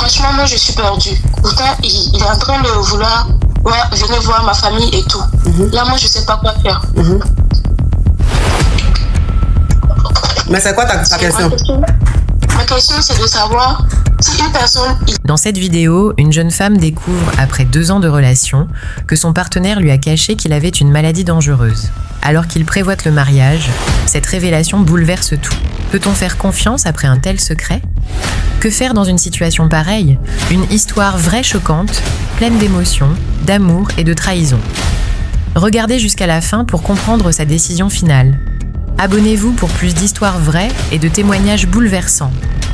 Franchement, moi, je suis perdue. Pourtant, il est en train de vouloir venir voir ma famille et tout. Là, moi, je sais pas quoi faire. Mais c'est quoi ta question? Ma question, c'est de savoir si une personne... Dans cette vidéo, une jeune femme découvre, après 2 ans de relation, que son partenaire lui a caché qu'il avait une maladie dangereuse. Alors qu'il prévoit le mariage, cette révélation bouleverse tout. Peut-on faire confiance après un tel secret? Que faire dans une situation pareille? Une histoire vraie choquante, pleine d'émotions, d'amour et de trahison. Regardez jusqu'à la fin pour comprendre sa décision finale. Abonnez-vous pour plus d'histoires vraies et de témoignages bouleversants.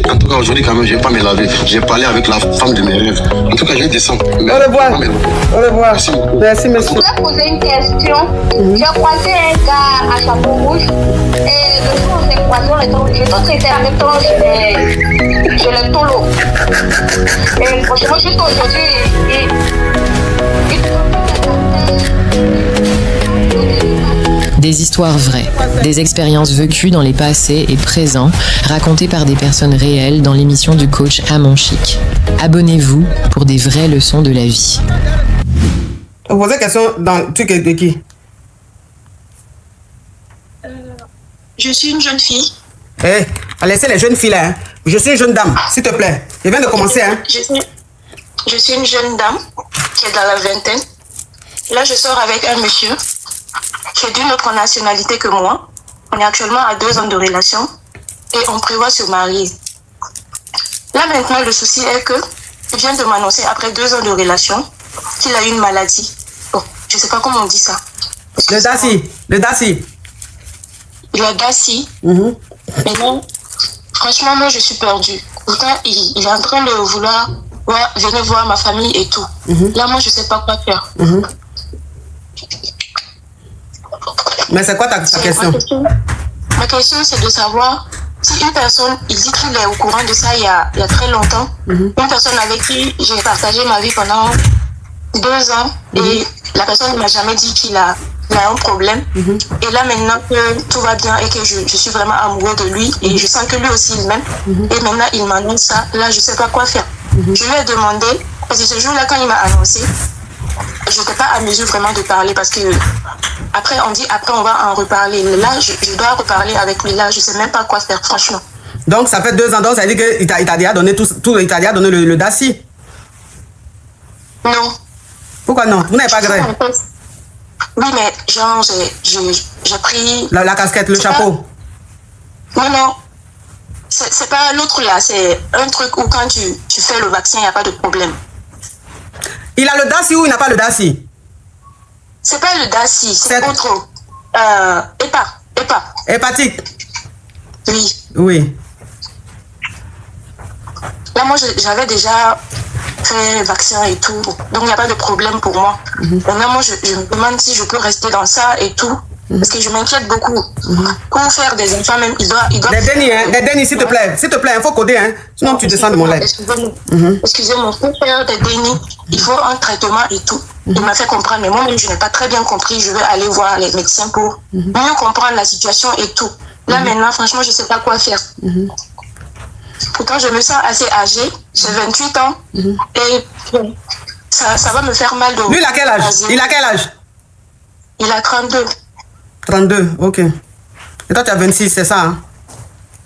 En tout cas, aujourd'hui, quand même, je ne vais pas me laver. J'ai parlé avec la femme de mes rêves. En tout cas, je vais descendre. Au revoir. Au revoir. Merci beaucoup. Merci, monsieur. Je voulais poser une question. J'ai croisé un gars à chapeau rouge. Et le jour où j'ai croisé, je dois traiter avec toi, je le tolo. Et franchement, juste aujourd'hui, Des histoires vraies, des expériences vécues dans les passés et présents, racontées par des personnes réelles dans l'émission du coach Amon Chic. Abonnez-vous pour des vraies leçons de la vie. Vous posez question dans le truc de qui? Je suis une jeune fille. Eh, laissez les jeunes filles là. Hein. Je suis une jeune dame, s'il te plaît. Je viens de commencer. Hein. Je suis une jeune dame qui est dans la vingtaine. Là, je sors avec un monsieur qui est d'une autre nationalité que moi. On est actuellement à 2 ans de relation et on prévoit se marier. Là maintenant, le souci est que il vient de m'annoncer après 2 ans de relation qu'il a une maladie. Bon, je sais pas comment on dit ça. Le Daci, le Daci. Il a Daci. Mais non, franchement, moi je suis perdue. Pourtant, il est en train de vouloir venir voir ma famille et tout. Là, moi je sais pas quoi faire. Mais c'est quoi ta question? Ma question, c'est de savoir si une personne, il dit qu'il est au courant de ça il y a très longtemps, une personne avec qui j'ai partagé ma vie pendant 2 ans et la personne ne m'a jamais dit qu'il a un problème. Et là maintenant que tout va bien et que je suis vraiment amoureux de lui et je sens que lui aussi il m'aime et maintenant il m'annonce ça, là je sais pas quoi faire. Je lui ai demandé, parce que ce jour-là quand il m'a annoncé, je n'étais pas à mesure vraiment de parler parce que après on va en reparler. Là, je dois reparler avec lui. Là, je ne sais même pas quoi faire, franchement. Donc, ça fait 2 ans, donc ça veut dire qu'il t'a déjà donné il t'a déjà donné le Daci? Non. Pourquoi non? Vous n'avez pas gré? Oui, mais genre, j'ai pris... La casquette, le chapeau? Non. C'est pas l'autre là. C'est un truc où quand tu fais le vaccin, il n'y a pas de problème. Il a le Daci ou il n'a pas le Daci? C'est pas le Daci, c'est autre. EPA. Hépatite? Oui. Oui. Là, moi, j'avais déjà fait vaccin et tout. Donc, il n'y a pas de problème pour moi. Donc, là, moi, je me demande si je peux rester dans ça et tout. Parce que je m'inquiète beaucoup. Pour faire des enfants, même, il doit... Des dénis, s'il te plaît. S'il te plaît, il faut coder, hein. Sinon, tu descends de mon live. Excusez-moi, pour faire des dénis, il faut un traitement et tout. Il m'a fait comprendre, mais moi-même, je n'ai pas très bien compris. Je vais aller voir les médecins pour mieux comprendre la situation et tout. Là, maintenant, franchement, je ne sais pas quoi faire. Pourtant, je me sens assez âgée. J'ai 28 ans. Et ça va me faire mal de... Lui, il a quel âge? Il a quel âge? Il a 32. 32, ok. Et toi, tu as 26, c'est ça, hein?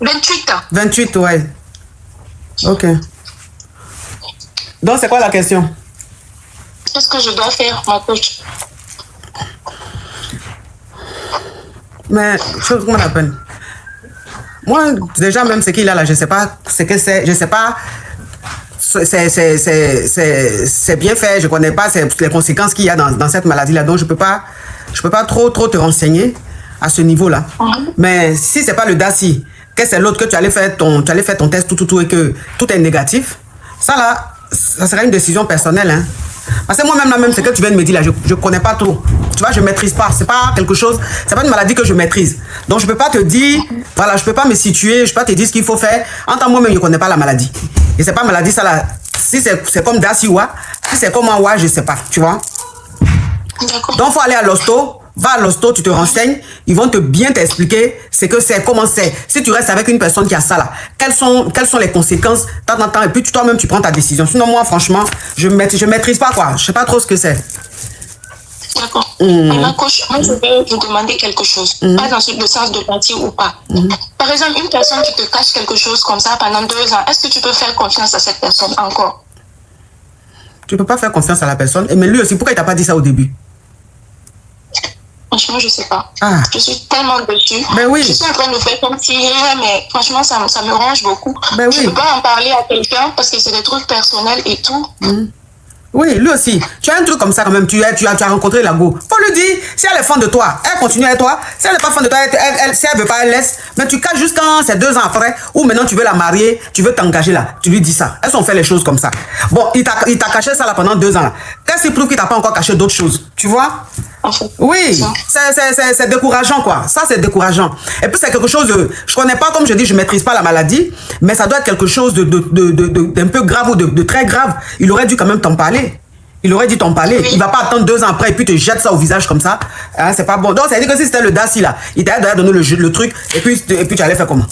28 ans. 28, ouais. Ok. Donc, c'est quoi la question? Qu'est-ce que je dois faire, ma coach? Mais, comment on appelle? Moi, déjà, même ce qu'il a là, je ne sais pas ce que c'est. Je ne sais pas. C'est bien fait. Je ne connais pas les conséquences qu'il y a dans cette maladie-là. Donc, je peux pas trop te renseigner à ce niveau-là. Mais si ce n'est pas le Daci, que c'est l'autre que tu allais faire ton test, tout, et que tout est négatif, ça là, ça sera une décision personnelle. Hein. Parce que moi-même, ce que tu viens de me dire là, je ne connais pas trop. Tu vois, je ne maîtrise pas. C'est pas quelque chose, c'est pas une maladie que je maîtrise. Donc, je ne peux pas te dire, voilà, je ne peux pas me situer, je ne peux pas te dire ce qu'il faut faire. En tant que moi-même, je ne connais pas la maladie. Et c'est pas maladie, ça là. Si c'est comme Daci, si c'est comme un je ne sais pas, tu vois. Donc, il faut aller à l'hosto, Va à l'hosto, tu te renseignes, ils vont te bien t'expliquer ce que c'est, comment c'est. Si tu restes avec une personne qui a ça là, quelles sont les conséquences, tant, et puis toi-même tu prends ta décision. Sinon moi franchement, je maîtrise pas quoi, je sais pas trop ce que c'est. D'accord. Maintenant, coach, moi je vais vous demander quelque chose. Pas dans le sens de partir ou pas. Par exemple, une personne qui te cache quelque chose comme ça pendant 2 ans, est-ce que tu peux faire confiance à cette personne encore? Tu peux pas faire confiance à la personne. Mais lui aussi, pourquoi il t'a pas dit ça au début? Franchement, je sais pas. Ah. Je suis tellement dessus. Ben oui. Je suis en train de faire comme si rien, mais franchement, ça me ronge beaucoup. Ben oui. Je peux pas en parler à quelqu'un parce que c'est des trucs personnels et tout. Oui, lui aussi. Tu as un truc comme ça quand même. Tu as rencontré la go. Faut lui dire, si elle est fan de toi, elle continue avec toi. Si elle n'est pas fan de toi, si elle veut pas, elle laisse. Mais tu caches juste quand c'est 2 ans après, ou maintenant tu veux la marier, tu veux t'engager là. Tu lui dis ça. Elles ont fait les choses comme ça. Bon, il t'a caché ça là pendant 2 ans là. Qu'est-ce qui prouve qu'il t'a pas encore caché d'autres choses? Tu vois? Oui, c'est décourageant quoi. Ça c'est décourageant. Et puis c'est quelque chose de, je connais pas, comme je dis, je maîtrise pas la maladie, mais ça doit être quelque chose d'un peu grave ou de très grave. Il aurait dû quand même t'en parler. Il aurait dû t'en parler. Oui. Il va pas attendre 2 ans après et puis te jette ça au visage comme ça. Hein, c'est pas bon. Donc ça veut dire que si c'était le Daci là, il t'avait donné le truc et puis tu allais faire comment?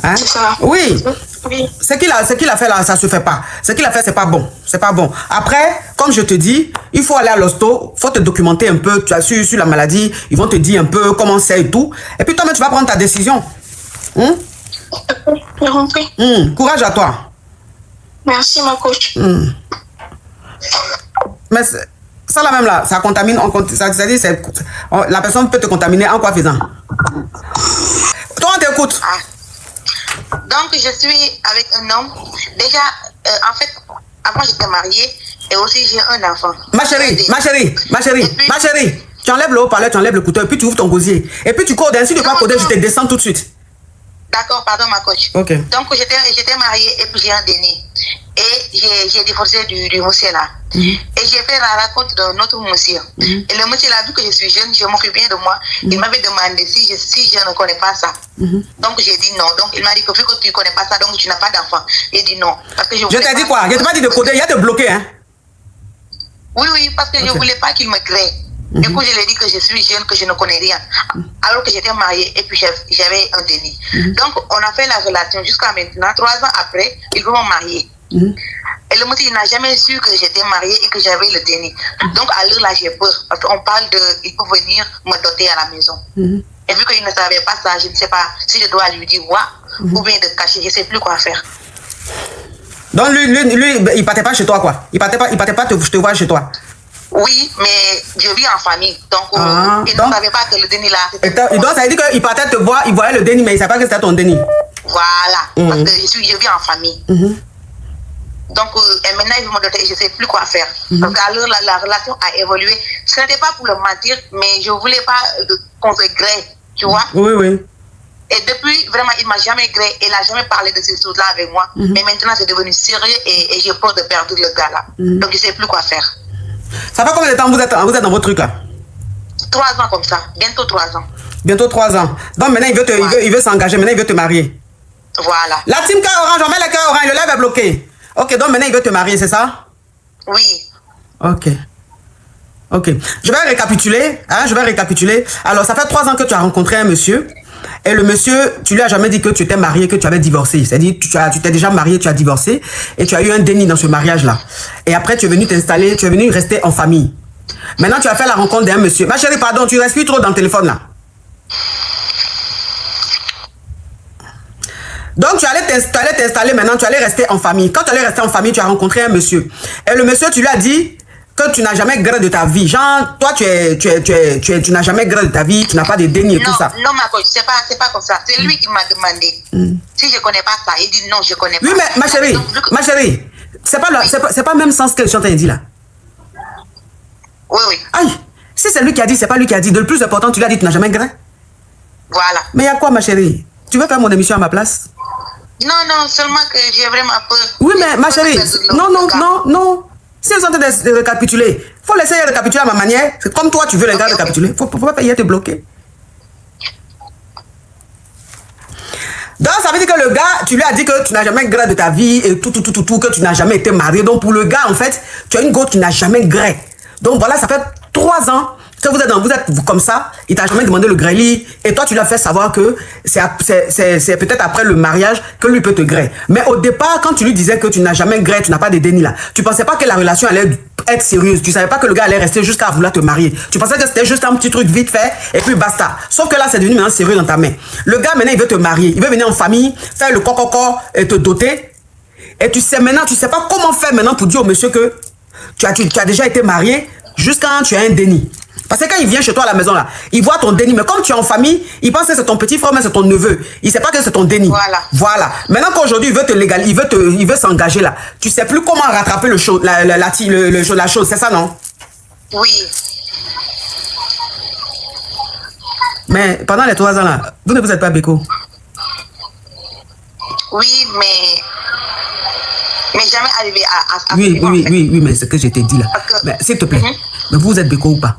Hein? C'est ça. Oui. Oui. Ce qu'il a fait là, ça se fait pas. Ce qu'il a fait, c'est pas bon. C'est pas bon. Après, comme je te dis, il faut aller à l'hosto, faut te documenter un peu, tu as sur la maladie, ils vont te dire un peu comment c'est et tout. Et puis toi-même, tu vas prendre ta décision. Courage à toi. Merci, ma coach. Mais ça là même là, ça contamine, ça dit, la personne peut te contaminer en quoi faisant? Toi, on t'écoute. Donc, je suis avec un homme. Déjà, en fait, avant, j'étais mariée et aussi j'ai un enfant. Ma chérie, tu enlèves le haut-parleur, tu enlèves le couteau et puis tu ouvres ton gosier. Et puis tu codes. Si tu ne veux pas coder, je te descends tout de suite. D'accord, pardon, ma coach. Ok. Donc, j'étais mariée et puis j'ai un déni. Et j'ai divorcé du monsieur là. Et j'ai fait la raconte d'un autre monsieur. Et le monsieur a vu que je suis jeune, je m'occupe bien de moi. Il m'avait demandé si je ne connais pas ça. Donc j'ai dit non. Donc il m'a dit que vu que tu ne connais pas ça, donc tu n'as pas d'enfant. J'ai dit non. Parce que je t'ai dit quoi? Je t'ai pas dit de coder, il a te bloqué, hein? Oui, parce que je ne voulais pas qu'il me crée. Du coup, je lui ai dit que je suis jeune, que je ne connais rien. Alors que j'étais mariée et puis j'avais un déni. Donc, on a fait la relation jusqu'à maintenant. 3 ans après, ils vont me marier. Et le monsieur, il n'a jamais su que j'étais mariée et que j'avais le déni. Donc, à l'heure là, j'ai peur. Parce qu'on parle il peut venir me doter à la maison. Et vu qu'il ne savait pas ça, je ne sais pas si je dois lui dire ou bien de cacher. Je ne sais plus quoi faire. Donc, lui il partait pas chez toi, quoi. Il partait pas te voir chez toi. Oui, mais je vis en famille. Donc, il ne savait pas que le déni là. Donc, ça veut dire qu'il partait te voir, il voyait le déni, mais il ne savait pas que c'était ton déni. Voilà. Parce que je vis en famille. Donc, et maintenant, il veut me doter, je ne sais plus quoi faire. Parce qu'à l'heure, la relation a évolué. Ce n'était pas pour le mentir, mais je ne voulais pas qu'on se grée, tu vois. Oui. Et depuis, vraiment, il ne m'a jamais gré, il n'a jamais parlé de ces choses-là avec moi. Mais maintenant, c'est devenu sérieux et j'ai peur de perdre le gars là. Donc, je ne sais plus quoi faire. Ça fait combien de temps vous êtes dans votre truc là? 3 ans comme ça, bientôt 3 ans. Bientôt 3 ans. Donc maintenant, il veut s'engager, maintenant il veut te marier. Voilà. La team cœur orange, on met le cœur orange, le lève est bloqué. Ok, donc maintenant il veut te marier, c'est ça? Oui. Ok. Je vais récapituler. Alors, ça fait 3 ans que tu as rencontré un monsieur. Et le monsieur, tu lui as jamais dit que tu étais marié, que tu avais divorcé. C'est-à-dire, tu t'es déjà marié, tu as divorcé. Et tu as eu un déni dans ce mariage-là. Et après, tu es venu t'installer, tu es venu rester en famille. Maintenant, tu as fait la rencontre d'un monsieur. Ma chérie, pardon, tu respires trop dans le téléphone là. Donc, tu allais t'installer maintenant, tu allais rester en famille. Quand tu allais rester en famille, tu as rencontré un monsieur. Et le monsieur, tu lui as dit que tu n'as jamais gré de ta vie. Genre, toi, tu n'as jamais gré de ta vie, tu n'as pas de déni et tout ça. Non, ma coach, c'est pas comme ça. C'est lui qui m'a demandé. Si je ne connais pas ça, il dit non, je ne connais pas. Oui, mais ma chérie, c'est pas même sens que le chanteur dit là. Oui. Aïe, si c'est lui qui a dit, c'est pas lui qui a dit. De le plus important, tu lui as dit, tu n'as jamais gré. Voilà. Mais il y a quoi, ma chérie? Tu veux faire mon émission à ma place? Non, seulement que j'ai vraiment peur. Oui, mais ma chérie, non. Si ils sont en train de récapituler, il faut laisser récapituler à ma manière. C'est comme toi, tu veux les gars récapituler. Il faut pas payer te bloquer. Donc, ça veut dire que le gars, tu lui as dit que tu n'as jamais gré de ta vie et tout, que tu n'as jamais été marié. Donc, pour le gars, en fait, tu as une go, tu n'as jamais gré. Donc, voilà, ça fait 3 ans Si vous êtes comme ça, il t'a jamais demandé le grêlis et toi tu l'as fait savoir que c'est peut-être après le mariage que lui peut te grêler. Mais au départ, quand tu lui disais que tu n'as jamais grêlé, tu n'as pas de déni là, tu pensais pas que la relation allait être sérieuse. Tu savais pas que le gars allait rester jusqu'à vouloir te marier. Tu pensais que c'était juste un petit truc vite fait et puis basta. Sauf que là, c'est devenu maintenant sérieux dans ta main. Le gars maintenant, il veut te marier. Il veut venir en famille, faire le coco et te doter. Et tu sais maintenant, tu sais pas comment faire maintenant pour dire au monsieur que tu as déjà été marié jusqu'à quand tu as un déni. Parce que quand il vient chez toi à la maison là, il voit ton déni. Mais comme tu es en famille, il pense que c'est ton petit frère, mais c'est ton neveu. Il sait pas que c'est ton déni. Voilà. Maintenant qu'aujourd'hui il veut te légaliser, il veut s'engager là. Tu sais plus comment rattraper la chose, c'est ça non? Oui. Mais pendant les 3 ans là, vous ne vous êtes pas béco? Oui, mais jamais arrivé à oui, mais c'est ce que je t'ai dit là. Mais s'il te plaît, mais vous êtes béco ou pas?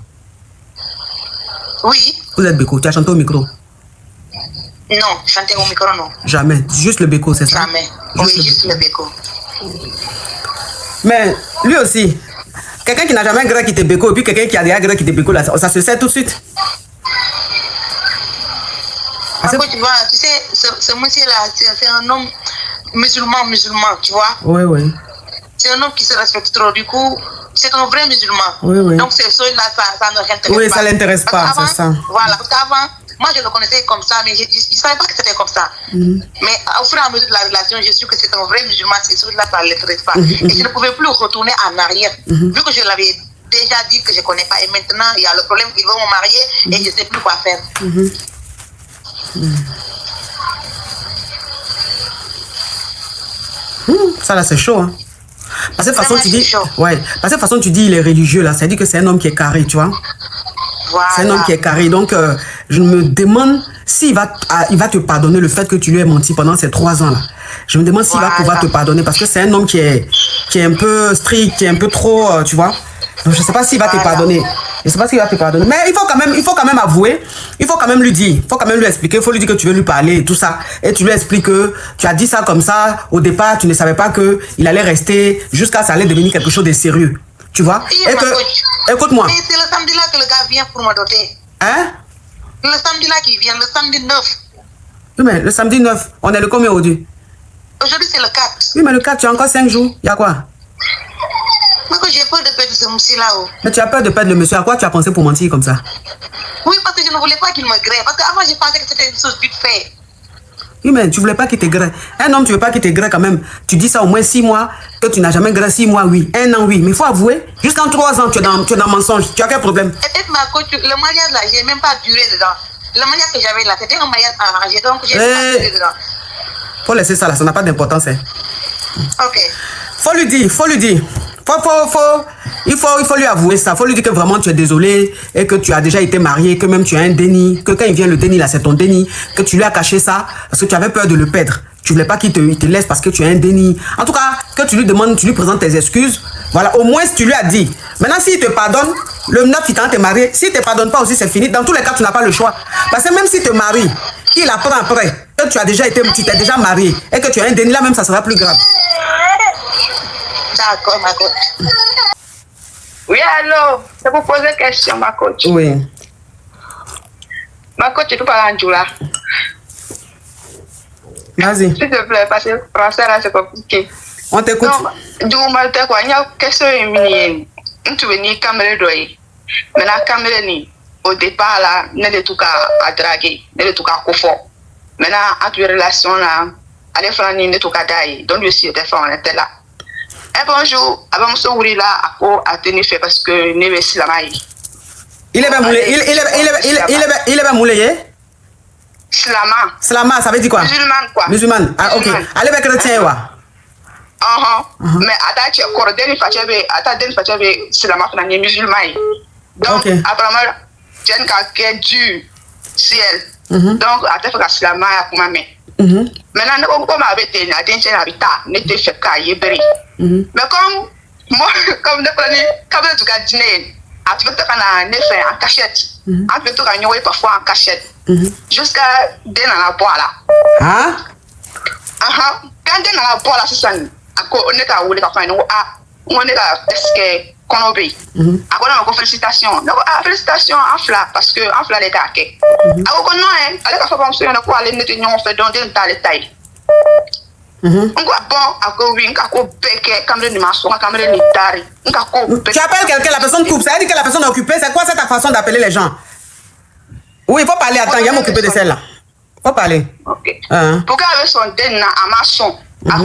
Oui. Vous êtes béco, tu as chanté au micro? Non, chanter au micro non. Jamais, juste le béco, c'est ça? Jamais, juste le béco. Mais lui aussi, quelqu'un qui n'a jamais gré qui te béco et puis quelqu'un qui a déjà gré qui te béco là, ça se sait tout de suite. Après, tu vois, tu sais, ce monsieur-là, c'est un homme musulman, tu vois. Oui. C'est un homme qui se respecte trop, du coup, c'est un vrai musulman. Oui. Donc, ces choses-là, ça ne l'intéresse pas. Oui, ça ne l'intéresse pas, c'est ça. Voilà, parce qu'avant, moi, je le connaissais comme ça, mais je ne savais pas que c'était comme ça. Mais au fur et à mesure de la relation, j'ai su que c'est un vrai musulman, ces choses-là, ça ne l'intéresse pas. Et je ne pouvais plus retourner en arrière, vu que je l'avais déjà dit que je ne connais pas. Et maintenant, il y a le problème qu'ils vont me marier et je ne sais plus quoi faire. Ça là c'est chaud hein. Parce que de façon tu dis parce que façon tu dis il est religieux là, ça dit que c'est un homme qui est carré, tu vois. Voilà. C'est un homme qui est carré, donc je me demande s'il va te pardonner le fait que tu lui aies menti pendant ces 3 ans là. Je me demande s'il va pouvoir te pardonner parce que c'est un homme qui est un peu strict, qui est un peu trop, tu vois. Donc je sais pas s'il va te pardonner. Je sais pas s'il va te pardonner. Mais il faut quand même avouer. Il faut quand même lui dire. Il faut quand même lui expliquer. Il faut lui dire que tu veux lui parler et tout ça. Et tu lui expliques que tu as dit ça comme ça. Au départ, tu ne savais pas qu'il allait rester jusqu'à ça allait devenir quelque chose de sérieux. Tu vois? Et que, écoute-moi. Mais c'est le samedi là que le gars vient pour me doter. Hein? Le samedi là qui vient, le samedi 9. Oui, mais le samedi 9, on est le combien aujourd'hui? Aujourd'hui, c'est le 4. Oui, mais le 4, tu as encore 5 jours. Il y a quoi? Mais que j'ai peur de perdre ce monsieur-là. Mais tu as peur de perdre le monsieur. À quoi tu as pensé pour mentir comme ça? Oui, parce que je ne voulais pas qu'il me grève. Parce qu'avant, je pensais que c'était une chose vite fait. Oui, mais tu voulais pas qu'il te grêle. Un homme, tu veux pas qu'il te grêle quand même. Tu dis ça au moins 6 mois, que tu n'as jamais grêlé 6 mois, oui. 1 an, oui. Mais il faut avouer, jusqu'en 3 ans, tu es dans le mensonge. Tu as quel problème? Peut-être ma coach, le mariage là, j'ai même pas duré dedans. Le mariage que j'avais là, c'était un mariage arrangé, donc j'ai pas duré dedans. Faut laisser ça là, ça n'a pas d'importance. Hein. Ok. Faut lui dire. Il faut lui avouer ça. Faut lui dire que vraiment tu es désolé et que tu as déjà été marié, que même tu as un déni, que quand il vient le déni là, c'est ton déni, que tu lui as caché ça parce que tu avais peur de le perdre. Tu voulais pas qu'il te laisse parce que tu as un déni. En tout cas, que tu lui demandes, tu lui présentes tes excuses. Voilà, au moins tu lui as dit. Maintenant, s'il te pardonne, le 9 il t'es marié. S'il te pardonne pas aussi, c'est fini. Dans tous les cas, tu n'as pas le choix. Parce que même s'il te marie, il apprend après que tu t'es déjà marié et que tu as un déni là, même ça sera plus grave. D'accord, ma coach. Oui, allô, c'est pour poser une question, ma coach. Oui. Ma coach, tu parles en Djoula. Vas-y. S'il te plaît, parce que le français là, c'est compliqué. On t'écoute. Donc, du moment où il y a une question, tu veux ni caméra d'oeil. Maintenant, caméra ni, au départ là, n'est de tout cas à draguer, n'est de tout cas confort. Maintenant, entre les relations là, à l'effort ni de tout cas d'ailleurs, donc je suis des fois on était là. Un bonjour, avant de se là, à tenir fait parce que ne veut pas la maille. Il est bien moulé. Il est bien moulé. Slama, ça veut dire quoi? Musulman quoi. Musulman. Ah ok. Allez bien chrétien ouais. Mais attends, tu es cordé, slama c'est musulman. Donc apparemment, tu es un cas du ciel. Donc attends, faut slama à comment mais. Maintenant, comme avec tes attention habitat, n'était fait qu'à yébri. Mais comme moi, comme ne prenez, comme tu as dîné, à tout le temps en cachette, à tout le temps parfois en cachette, jusqu'à dès dans la boîte là. Quand dès dans la boîte là, c'est ça. On est à où les enfants nous on est là, est-ce que qu'on obéit. Après, on a félicitations. Donc, félicitations en fla, parce que en fla, les gars, ok. Après, non, hein, allez, quand on a quoi, aller nettoyer, on fait dans des tailles. On va bon, après, oui, on va péquer, comme le numéro, comme le nitari. Tu appelles quelqu'un, la personne coupe, ça veut dire que la personne est occupée. C'est quoi cette façon d'appeler les gens? Oui, il faut parler. Attends, il y a m'occuper de celle-là. Faut parler. Ok. Pourquoi avec son den à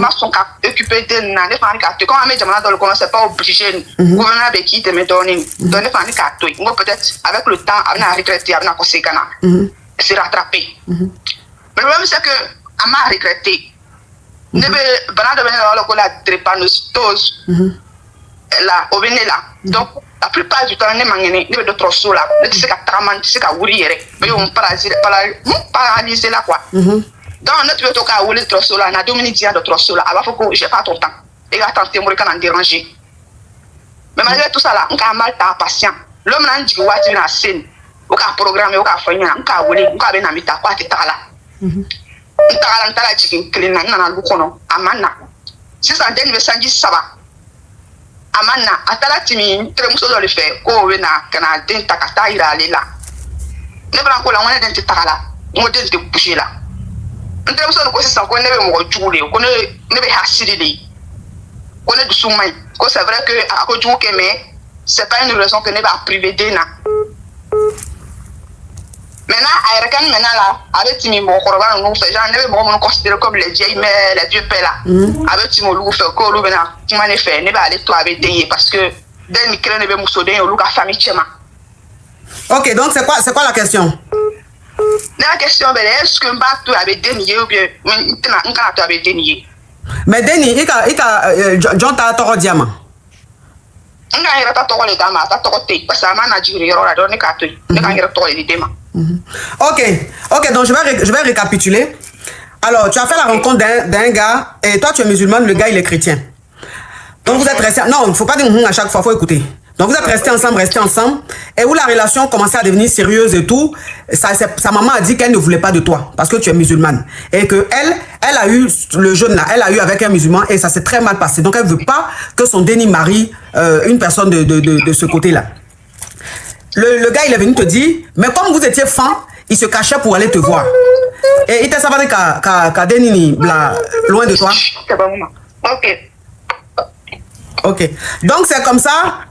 maçon, occupé den na, ne pas ni quand on met dans le commun, c'est pas obligé. Gouvernement avec qui te met donner pas ni carte. On peut-être avec le temps, on a regretté, on a conséquent, se rattraper. Mais le problème c'est que on m'a regretté. Ne be bana de venir dans la drépanocytose. Là, au Venezuela. Donc la plupart du temps, on est mangé, on est de trop sous là. On sait qu'à traman, c'est qu'à ouvrir, mais on paralyser là quoi. Donc notre veut toquer à ouvrir trop sous là, on a 2 minutes de trop sous là. Alors faut que j'ai pas ton temps. Et là, tenter moi quand on déranger. Mais malgré tout ça là, on a mal ta patient. L'homme n'a dit quoi tu n'as scène. On a programmé, on a fait, on a ouvrir, on a bien amita quoi tu t'as là. On t'a là chicken clean, on a l'oukono, amana. Si ça donne le sangi ça va. Amana atala timi très muso le fait ko we na kana den takata ira le la ne bra ko la wona den takala mo den de bouger la entre muso ko se ko ne be mo jule ko ne be hasiri le ko ne du soumay ko c'est vrai que a ko juke mais c'est pas une raison que ne va priver de na maintenant à rekan maintenant là avec timi mo korba no fait genre ne be mo considérer comme les vieilles mais les vieux pères là avec timi lu fait ko lu bena tima ne fait ne ba aller toi avec des parce que den mi crée ne be musoden lu ka famille chema. OK, donc c'est quoi la question? La question est-ce que mba tu avec denier ou bien maintenant on quand tu avec denier. Mais Denis, il John ta toro diamant. On a ira ta toro le dama ta toro te parce que mana jiri yoro la donne ka to ne kan ira toro le dema. OK, donc je vais récapituler. Alors, tu as fait la rencontre d'un gars et toi tu es musulman, le gars il est chrétien. Donc vous êtes restés. Non, il ne faut pas dire à chaque fois, il faut écouter. Donc vous êtes restés ensemble, et où la relation commençait à devenir sérieuse et tout. Sa maman a dit qu'elle ne voulait pas de toi parce que tu es musulmane. Et que elle a eu le jeune là, elle a eu avec un musulman et ça s'est très mal passé. Donc elle ne veut pas que son Denis marie une personne de ce côté-là. Le gars il est venu te dire, mais comme vous étiez fan, il se cachait pour aller te voir. Et il t'a savait qu'à Denis loin de toi. OK. Donc c'est comme ça,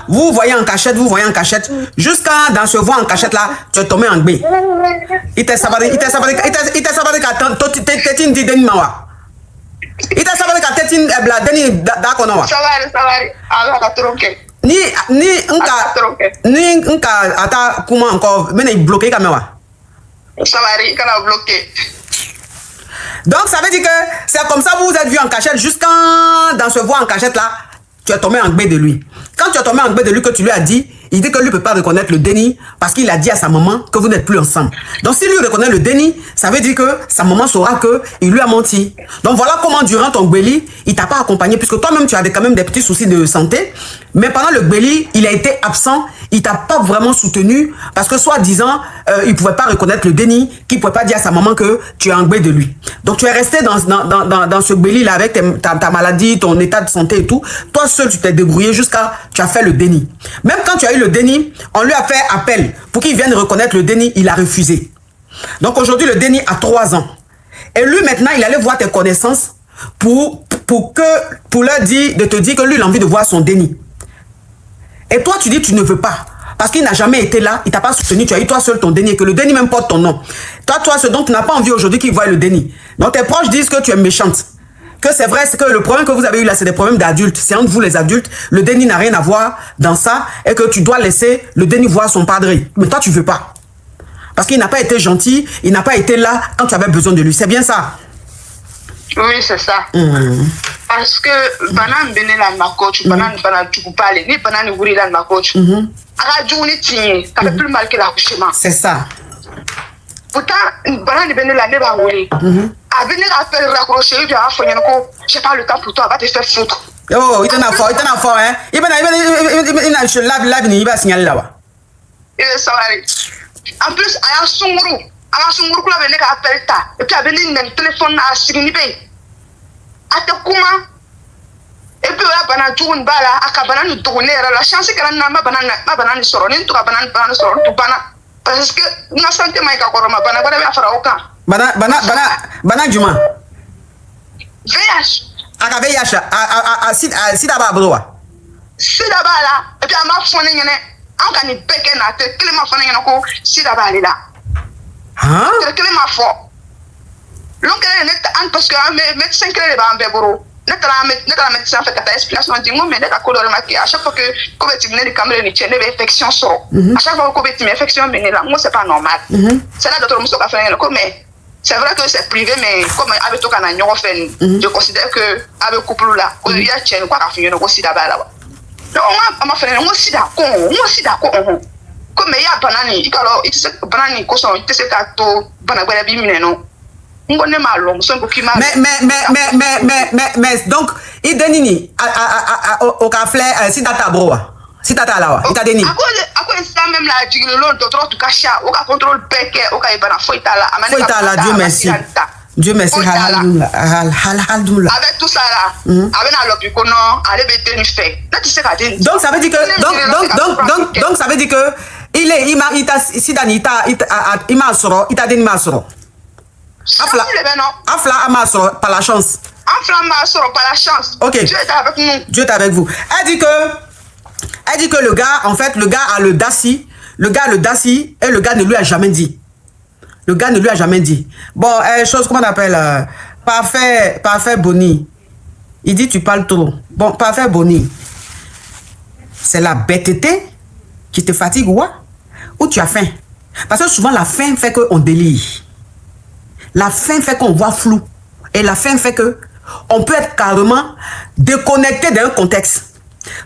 vous voyez en cachette, jusqu'à dans ce voir en cachette là, tu es tombé en B. Il t'a savait qu'à t'es une Denis mawa. Il t'a savait qu'à t'es une Denis d'akonawa. Ça va, tronqué. Ni nka ata comment encore mais il bloqué caméra. Ça va, il a bloqué. Donc ça veut dire que c'est comme ça vous vous êtes vu en cachette jusqu'à dans ce voir en cachette là, tu es tombé en B de lui. Quand tu es tombé en B de lui que tu lui as dit, il dit que lui ne peut pas reconnaître le Denis parce qu'il a dit à sa maman que vous n'êtes plus ensemble. Donc si lui reconnaît le Denis, ça veut dire que sa maman saura qu'il lui a menti. Donc voilà comment durant ton Gbeli, il t'a pas accompagné puisque toi-même tu as quand même des petits soucis de santé. Mais pendant le Gbeli, il a été absent, il t'a pas vraiment soutenu parce que soi-disant, il pouvait pas reconnaître le Denis, qu'il pouvait pas dire à sa maman que tu es en Gbé de lui. Donc tu es resté dans ce Gbeli là avec ta maladie, ton état de santé et tout. Toi seul tu t'es débrouillé jusqu'à tu as fait le Denis. Même quand tu as eu le Denis, on lui a fait appel pour qu'il vienne reconnaître le Denis, il a refusé. Donc aujourd'hui le Denis a 3 ans. Et lui maintenant il allait voir tes connaissances pour leur dire, de te dire que lui il a envie de voir son Denis. Et toi tu dis tu ne veux pas. Parce qu'il n'a jamais été là, il t'a pas soutenu, tu as eu toi seul ton Denis, et que le Denis même porte ton nom. Toi, ce dont tu n'as pas envie aujourd'hui qu'il voie le Denis. Donc tes proches disent que tu es méchante. Que c'est vrai, c'est que le problème que vous avez eu là, c'est des problèmes d'adultes. C'est entre vous les adultes. Le Denis n'a rien à voir dans ça et que tu dois laisser le Denis voir son padré. Mais toi, tu veux pas. Parce qu'il n'a pas été gentil, il n'a pas été là quand tu avais besoin de lui. C'est bien ça? Oui, c'est ça. Parce que banan benela ma coach, banan tu peux pas aller, ni banan ouvrir là ma coach. Ça fait plus mal que l'accouchement. C'est ça. Pourtant, banan benela ne va ouvrir. À venir à faire raccrocher, il va faire j'ai pas le temps pour toi, va te faire foutre. Oh, il t'en a fort, hein. Il va signaler là-bas. Ça va aller. En plus, à la Sunguru, là, venez à appeler ta. Et puis, à venir, le téléphone à Signibé. À te comment? bana tourne bala akabana nous tourner la chance que na ma banane soro ni to banane soro to bana parce que na santé mai ka koroma bana ba fara oka bana juma VH aka VH sida ba broa sida bala et puis ama fone ngene an kan ni beke na te klima fone ngene ko sida bala la te klima fo donc net an parce que médecin que ba ambe boro net la médecin fait ta explication dit moi mais net a couleur maquillage à chaque fois que couvert de caméra ni tienne infection sort à chaque fois couvert de infection mais là moi c'est pas normal c'est là docteur Moussa fait le mais c'est vrai que c'est privé mais comme avec tout kana ñoo fait je considère que avec couple là ko ya tienne quoi ka finir ko sida bala non on m'a fait moi sida ko comme ya banani ikalo itse banani ko so itse ka to banagwela bi mineno mais donc il denini au café si data broa si data là il t'a déni à quoi ça même la jigolo d'autres tout cacha au contrôle peke au ka ibana foita là Dieu merci alhamdulillah avec tout ça là avec la lopico non aller bête ni fait là tu sais ka dire donc ça veut dire que donc ça veut dire que il t'a si danita il m'a soro il t'a déni m'a soro Afla Amasro par la chance. Afla Amasro par la chance. Ok. Dieu est avec nous. Dieu est avec vous. Elle dit que le gars, en fait, le gars a le Daci. Le gars a le Daci et le gars ne lui a jamais dit. Le gars ne lui a jamais dit. Bon, chose, comment on appelle Parfait Boni. Il dit tu parles trop. Bon, Parfait Boni. C'est la bêteté qui te fatigue ou tu as faim? Parce que souvent la faim fait qu'on délire. La faim fait qu'on voit flou. Et la faim fait que on peut être carrément déconnecté d'un contexte.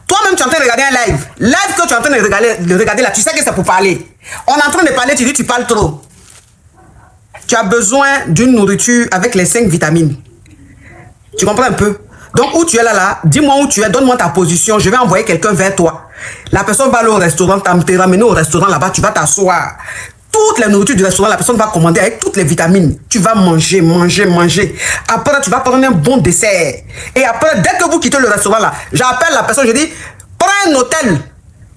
Toi-même, tu es en train de regarder un live. Live que tu es en train de regarder là, tu sais que c'est pour parler. On est en train de parler, tu dis tu parles trop. Tu as besoin d'une nourriture avec les 5 vitamines. Tu comprends un peu? Donc, où tu es là, dis-moi où tu es, donne-moi ta position, je vais envoyer quelqu'un vers toi. La personne va aller au restaurant, te ramener au restaurant là-bas, tu vas t'asseoir. Toutes les nourritures du restaurant, la personne va commander avec toutes les vitamines. Tu vas manger. Après, tu vas prendre un bon dessert. Et après, dès que vous quittez le restaurant là, j'appelle la personne, je dis, prends un hôtel,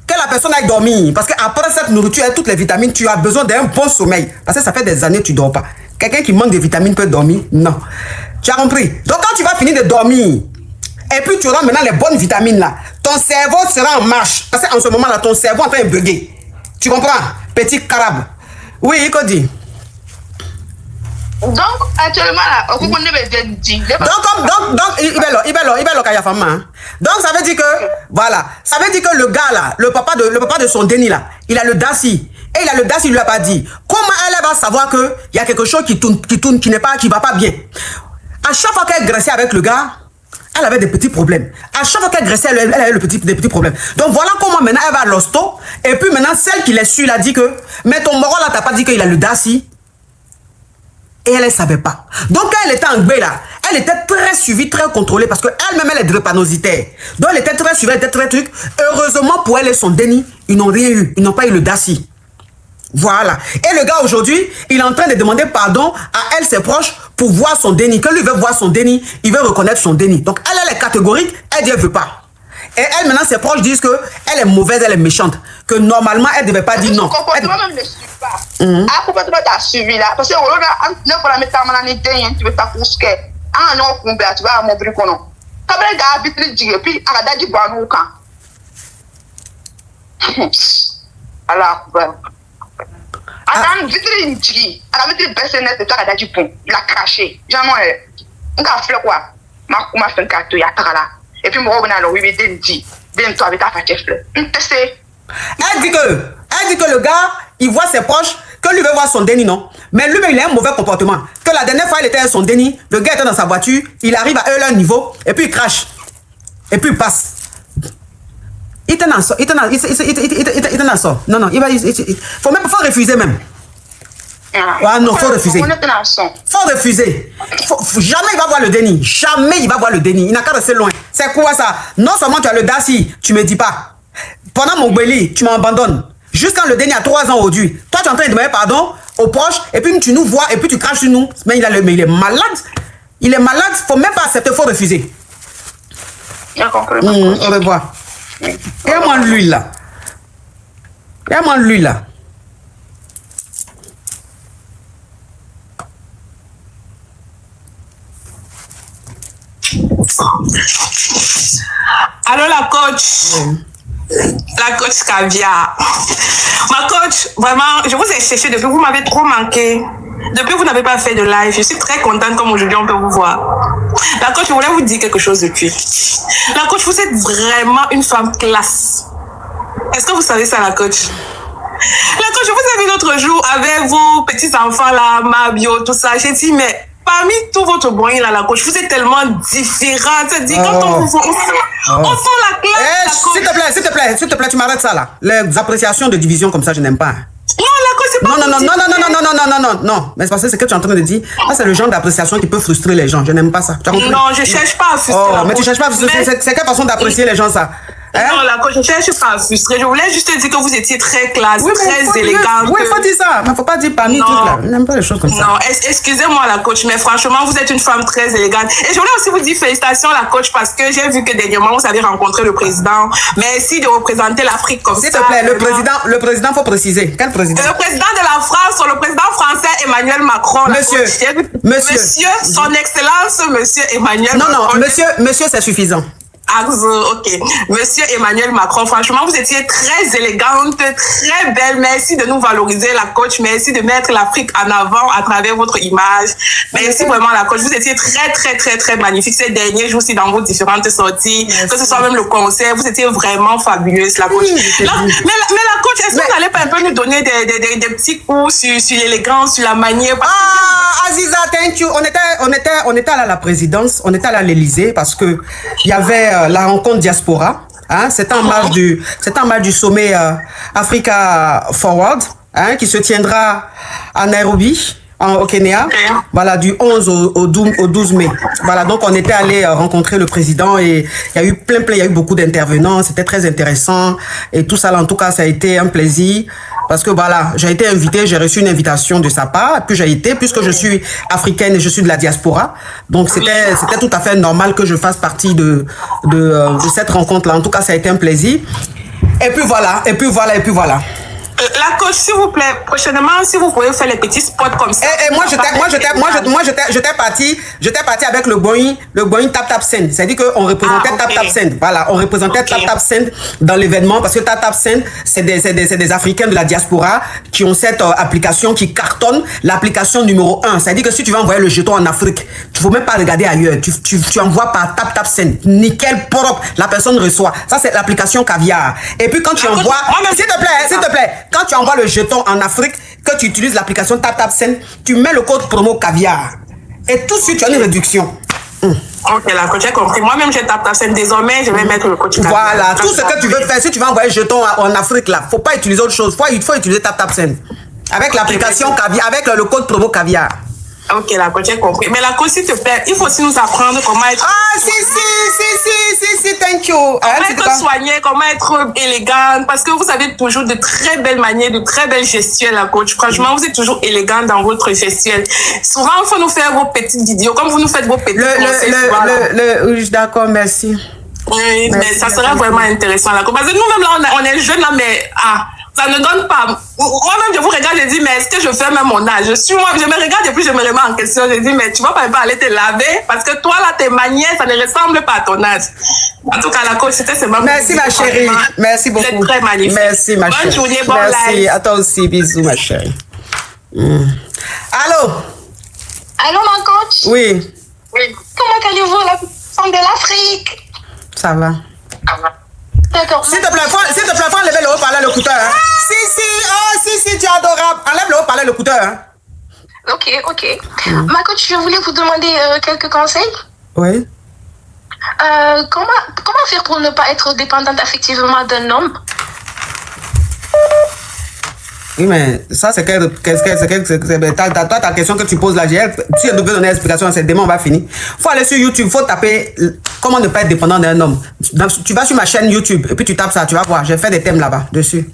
que la personne aille dormir. Parce qu'après cette nourriture et toutes les vitamines, tu as besoin d'un bon sommeil. Parce que ça fait des années que tu ne dors pas. Quelqu'un qui manque de vitamines peut dormir? Non. Tu as compris? Donc quand tu vas finir de dormir, et puis tu auras maintenant les bonnes vitamines là, ton cerveau sera en marche. Parce qu'en ce moment là, ton cerveau est en train de bugger. Tu comprends? Petit carabe. Oui, il faut dire. Donc, actuellement, là, on peut dire. Donc, ça veut dire que, voilà, ça veut dire que le gars là, le papa de son déni là, il a le Daci. Et il a le Daci, il lui a pas dit. Comment elle va savoir que il y a quelque chose qui va pas bien? À chaque fois qu'elle graissait avec le gars, elle avait des petits problèmes. À chaque fois qu'elle graissait, elle avait des petits problèmes. Donc voilà comment maintenant elle va à l'hosto. Et puis maintenant, celle qui l'a su, il a dit que, mais ton moro là, t'as pas dit qu'il a le Daci. Et elle ne savait pas. Donc quand elle était en Gbé là, elle était très suivie, très contrôlée parce qu'elle-même elle est drépanocytaire. Donc elle était très suivie, elle était très truc. Heureusement pour elle et son déni, ils n'ont rien eu. Ils n'ont pas eu le Daci. Voilà. Et le gars aujourd'hui, il est en train de demander pardon à elle, ses proches, pour voir son déni. Quand lui veut voir son déni, il veut reconnaître son déni. Donc elle est catégorique, elle dit elle ne veut pas. Et elle, maintenant, ses proches disent qu'elle est mauvaise, elle est méchante. Que normalement, elle ne devait pas dire non. Son comportement même ne suit pas. Ah, complètement, tu as suivi là. Parce que tu vas mettre ta main tu veux ta couche. Ah non, tu vas mon brico non. Quand elle a habitué, et puis elle a dit bon, nous quand. Alors, attends, vitrine dit, elle a mis des personnes et toi, elle a dit bon, il a craché. Jamais, on a fait quoi? Ma fait un carton, il y a là. Et puis, moi, on a oui, elle dit que le gars, il voit ses proches, que lui veut voir son déni, non? Mais lui, il a un mauvais comportement. Que la dernière fois, il était à son déni, le gars était dans sa voiture, il arrive à leur niveau, et puis il crache. Et puis il passe. Il était dans ça. Il était dans ça. Non, faut refuser même. Ah non, faut refuser. Faut refuser. Jamais il va voir le déni. Jamais il va voir le déni. Il n'a qu'à rester loin. C'est quoi ça? Non seulement tu as le Daci, tu me dis pas. Pendant mon Béli, tu m'abandonnes. Jusqu'à le déni à 3 ans aujourd'hui. Toi, tu es en train de demander pardon aux proches, et puis tu nous vois, et puis tu craches sur nous. Mais il est malade. Il est malade, faut même pas accepter, faut refuser. J'ai compris. Au revoir. Il y a moins de l'huile là. Il y a moins de l'huile là. Alors la coach, la coach Caviar. Ma coach, vraiment, je vous ai cherché depuis, vous m'avez trop manqué. Depuis que vous n'avez pas fait de live, je suis très contente comme aujourd'hui on peut vous voir. La coach, je voulais vous dire quelque chose depuis. La coach, vous êtes vraiment une femme classe. Est-ce que vous savez ça, la coach? La coach, je vous ai vu l'autre jour avec vos petits-enfants là, Mabio, tout ça. J'ai dit, mais parmi tout votre boy là, la coach, vous êtes tellement différente. C'est-à-dire, quand on vous voit, on sent la classe. S'il te plaît, tu m'arrêtes ça là. Les appréciations de division comme ça, je n'aime pas. Non, la coach, c'est pas Non. Mais c'est parce que ce que tu es en train de dire, ça c'est le genre d'appréciation qui peut frustrer les gens. Je n'aime pas ça. Tu as compris? Non, je cherche pas à frustrer. Oh, mais tu cherches pas à frustrer. C'est quelle façon d'apprécier les gens ça? Hein? Non, la coach, je cherche pas à frustrer. Je voulais juste te dire que vous étiez très classe, très élégante. Oui, il faut dire ça. Mais il ne faut pas dire parmi tout là. Je n'aime pas les choses comme ça. Non, excusez-moi la coach, mais franchement, vous êtes une femme très élégante. Et je voulais aussi vous dire félicitations la coach parce que j'ai vu que dernièrement, vous avez rencontré le président. Merci de représenter l'Afrique comme ça. S'il te plaît, le président, faut préciser. Quel président? Le président de la France, le président français Emmanuel Macron. Monsieur, son excellence, monsieur Emmanuel Macron. Non, monsieur, c'est suffisant. Ok. Monsieur Emmanuel Macron, franchement, vous étiez très élégante, très belle. Merci de nous valoriser, la coach. Merci de mettre l'Afrique en avant à travers votre image. Merci vraiment, la coach. Vous étiez très magnifique ces derniers jours aussi dans vos différentes sorties. Merci. Que ce soit même le concert, vous étiez vraiment fabuleuse, la coach. Mais la coach, est-ce que vous n'allez pas un peu nous donner des petits coups sur l'élégance, sur la manière? Aziza, thank you. On était à la présidence, on était à l'Élysée parce que il y avait la rencontre diaspora. Hein, c'était en marge du sommet Africa Forward, hein, qui se tiendra à Nairobi, au Kenya. Voilà, du 11 au 12 mai. Voilà, donc on était allé rencontrer le président et il y a eu il y a eu beaucoup d'intervenants. C'était très intéressant et tout ça là, en tout cas, ça a été un plaisir. Parce que voilà, j'ai été invitée, j'ai reçu une invitation de sa part, et puis j'ai été, puisque je suis africaine et je suis de la diaspora, donc c'était tout à fait normal que je fasse partie de cette rencontre-là. En tout cas, ça a été un plaisir. Et puis voilà. La coach, s'il vous plaît, prochainement, si vous pouvez faire les petits spots comme ça. Et moi, j'étais parti avec le Boeing Tap Tap Send. C'est-à-dire qu'on représentait Tap Tap Send. Voilà, on représentait Tap Tap Send dans l'événement parce que Tap Tap Send, c'est des Africains de la diaspora qui ont cette application qui cartonne, l'application numéro 1. C'est-à-dire que si tu veux envoyer le jeton en Afrique, tu ne faut même pas regarder ailleurs. Tu envoies par Tap Tap Send. Nickel, propre, la personne reçoit. Ça, c'est l'application Caviar. Et puis quand tu envoies, s'il te plaît, quand tu envoies le jeton en Afrique, que tu utilises l'application Tap Tap Send, tu mets le code promo Caviar. Et tout de suite, tu as une réduction. Ok, la coach, j'ai compris. Moi-même, j'ai Tap Tap Send. Désormais, je vais mettre le code Caviar. Voilà, tout ce que tu veux faire, si tu veux envoyer un jeton en Afrique, là, faut pas utiliser autre chose. Il faut utiliser Tap Tap Send. Avec l'application Caviar, avec le code promo Caviar. Ok, la coach, j'ai compris. Mais la coach, s'il te plaît, il faut aussi nous apprendre comment être... si, thank you. Comment être soignée, comment être élégante, parce que vous avez toujours de très belles manières, de très belles gestuelles, la coach. Franchement, vous êtes toujours élégante dans votre gestuelle. Souvent, il faut nous faire vos petites vidéos, comme vous nous faites vos petites oui, d'accord, merci. Oui, mais ça serait vraiment intéressant, la coach. Parce que nous-mêmes, là, on est jeunes, là, mais... ça ne donne pas. Moi-même, je vous regarde, je dis, mais est-ce que je fais même mon âge? Je me regarde et puis je me remets en question. Je dis, mais tu vas pas aller te laver parce que toi, là, tes manières, ça ne ressemble pas à ton âge. En tout cas, la coach, c'était seulement... Merci, ma chérie. Merci beaucoup. Vous êtes très magnifique. Merci, ma chérie. Bonne journée, bon live. Merci. À toi aussi. Bisous, ma chérie. Allô? Allô, ma coach? Oui. Comment allez-vous, la femme de l'Afrique? Ça va. D'accord. S'il te plaît, faut enlever le haut-parleur, l'écouteur. Hein? Si, tu es adorable. Enlève le haut-parleur, l'écouteur. Hein? Ok. Ma coach, je voulais vous demander quelques conseils. Oui. Comment faire pour ne pas être dépendante affectivement d'un homme? Oui, mais ça, c'est ta question que tu poses là. Si elle devait donner l'explication, c'est demain, on va finir. Faut aller sur YouTube, faut taper comment ne pas être dépendant d'un homme. Tu vas sur ma chaîne YouTube et puis tu tapes ça, tu vas voir. J'ai fait des thèmes là-bas, dessus.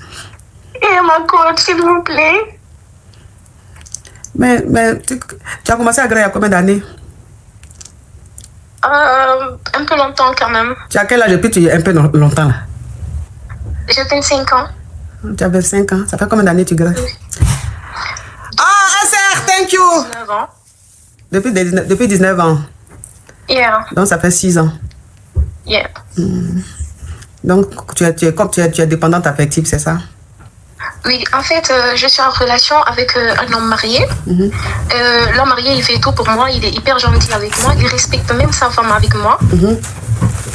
Et ma coach, s'il vous plaît. Mais tu as commencé à agréer il y a combien d'années? Un peu longtemps quand même. Tu as quel âge depuis tu es un peu longtemps là? J'ai 25 ans. Tu as 25 ans. Ça fait combien d'années tu grattes? Ah, SR, thank you. 19 ans. Depuis 19 ans. Yeah. Donc ça fait 6 ans. Yeah. Donc tu es dépendante affective, c'est ça? Oui, en fait, je suis en relation avec un homme marié. L'homme marié, il fait tout pour moi. Il est hyper gentil avec moi. Il respecte même sa femme avec moi.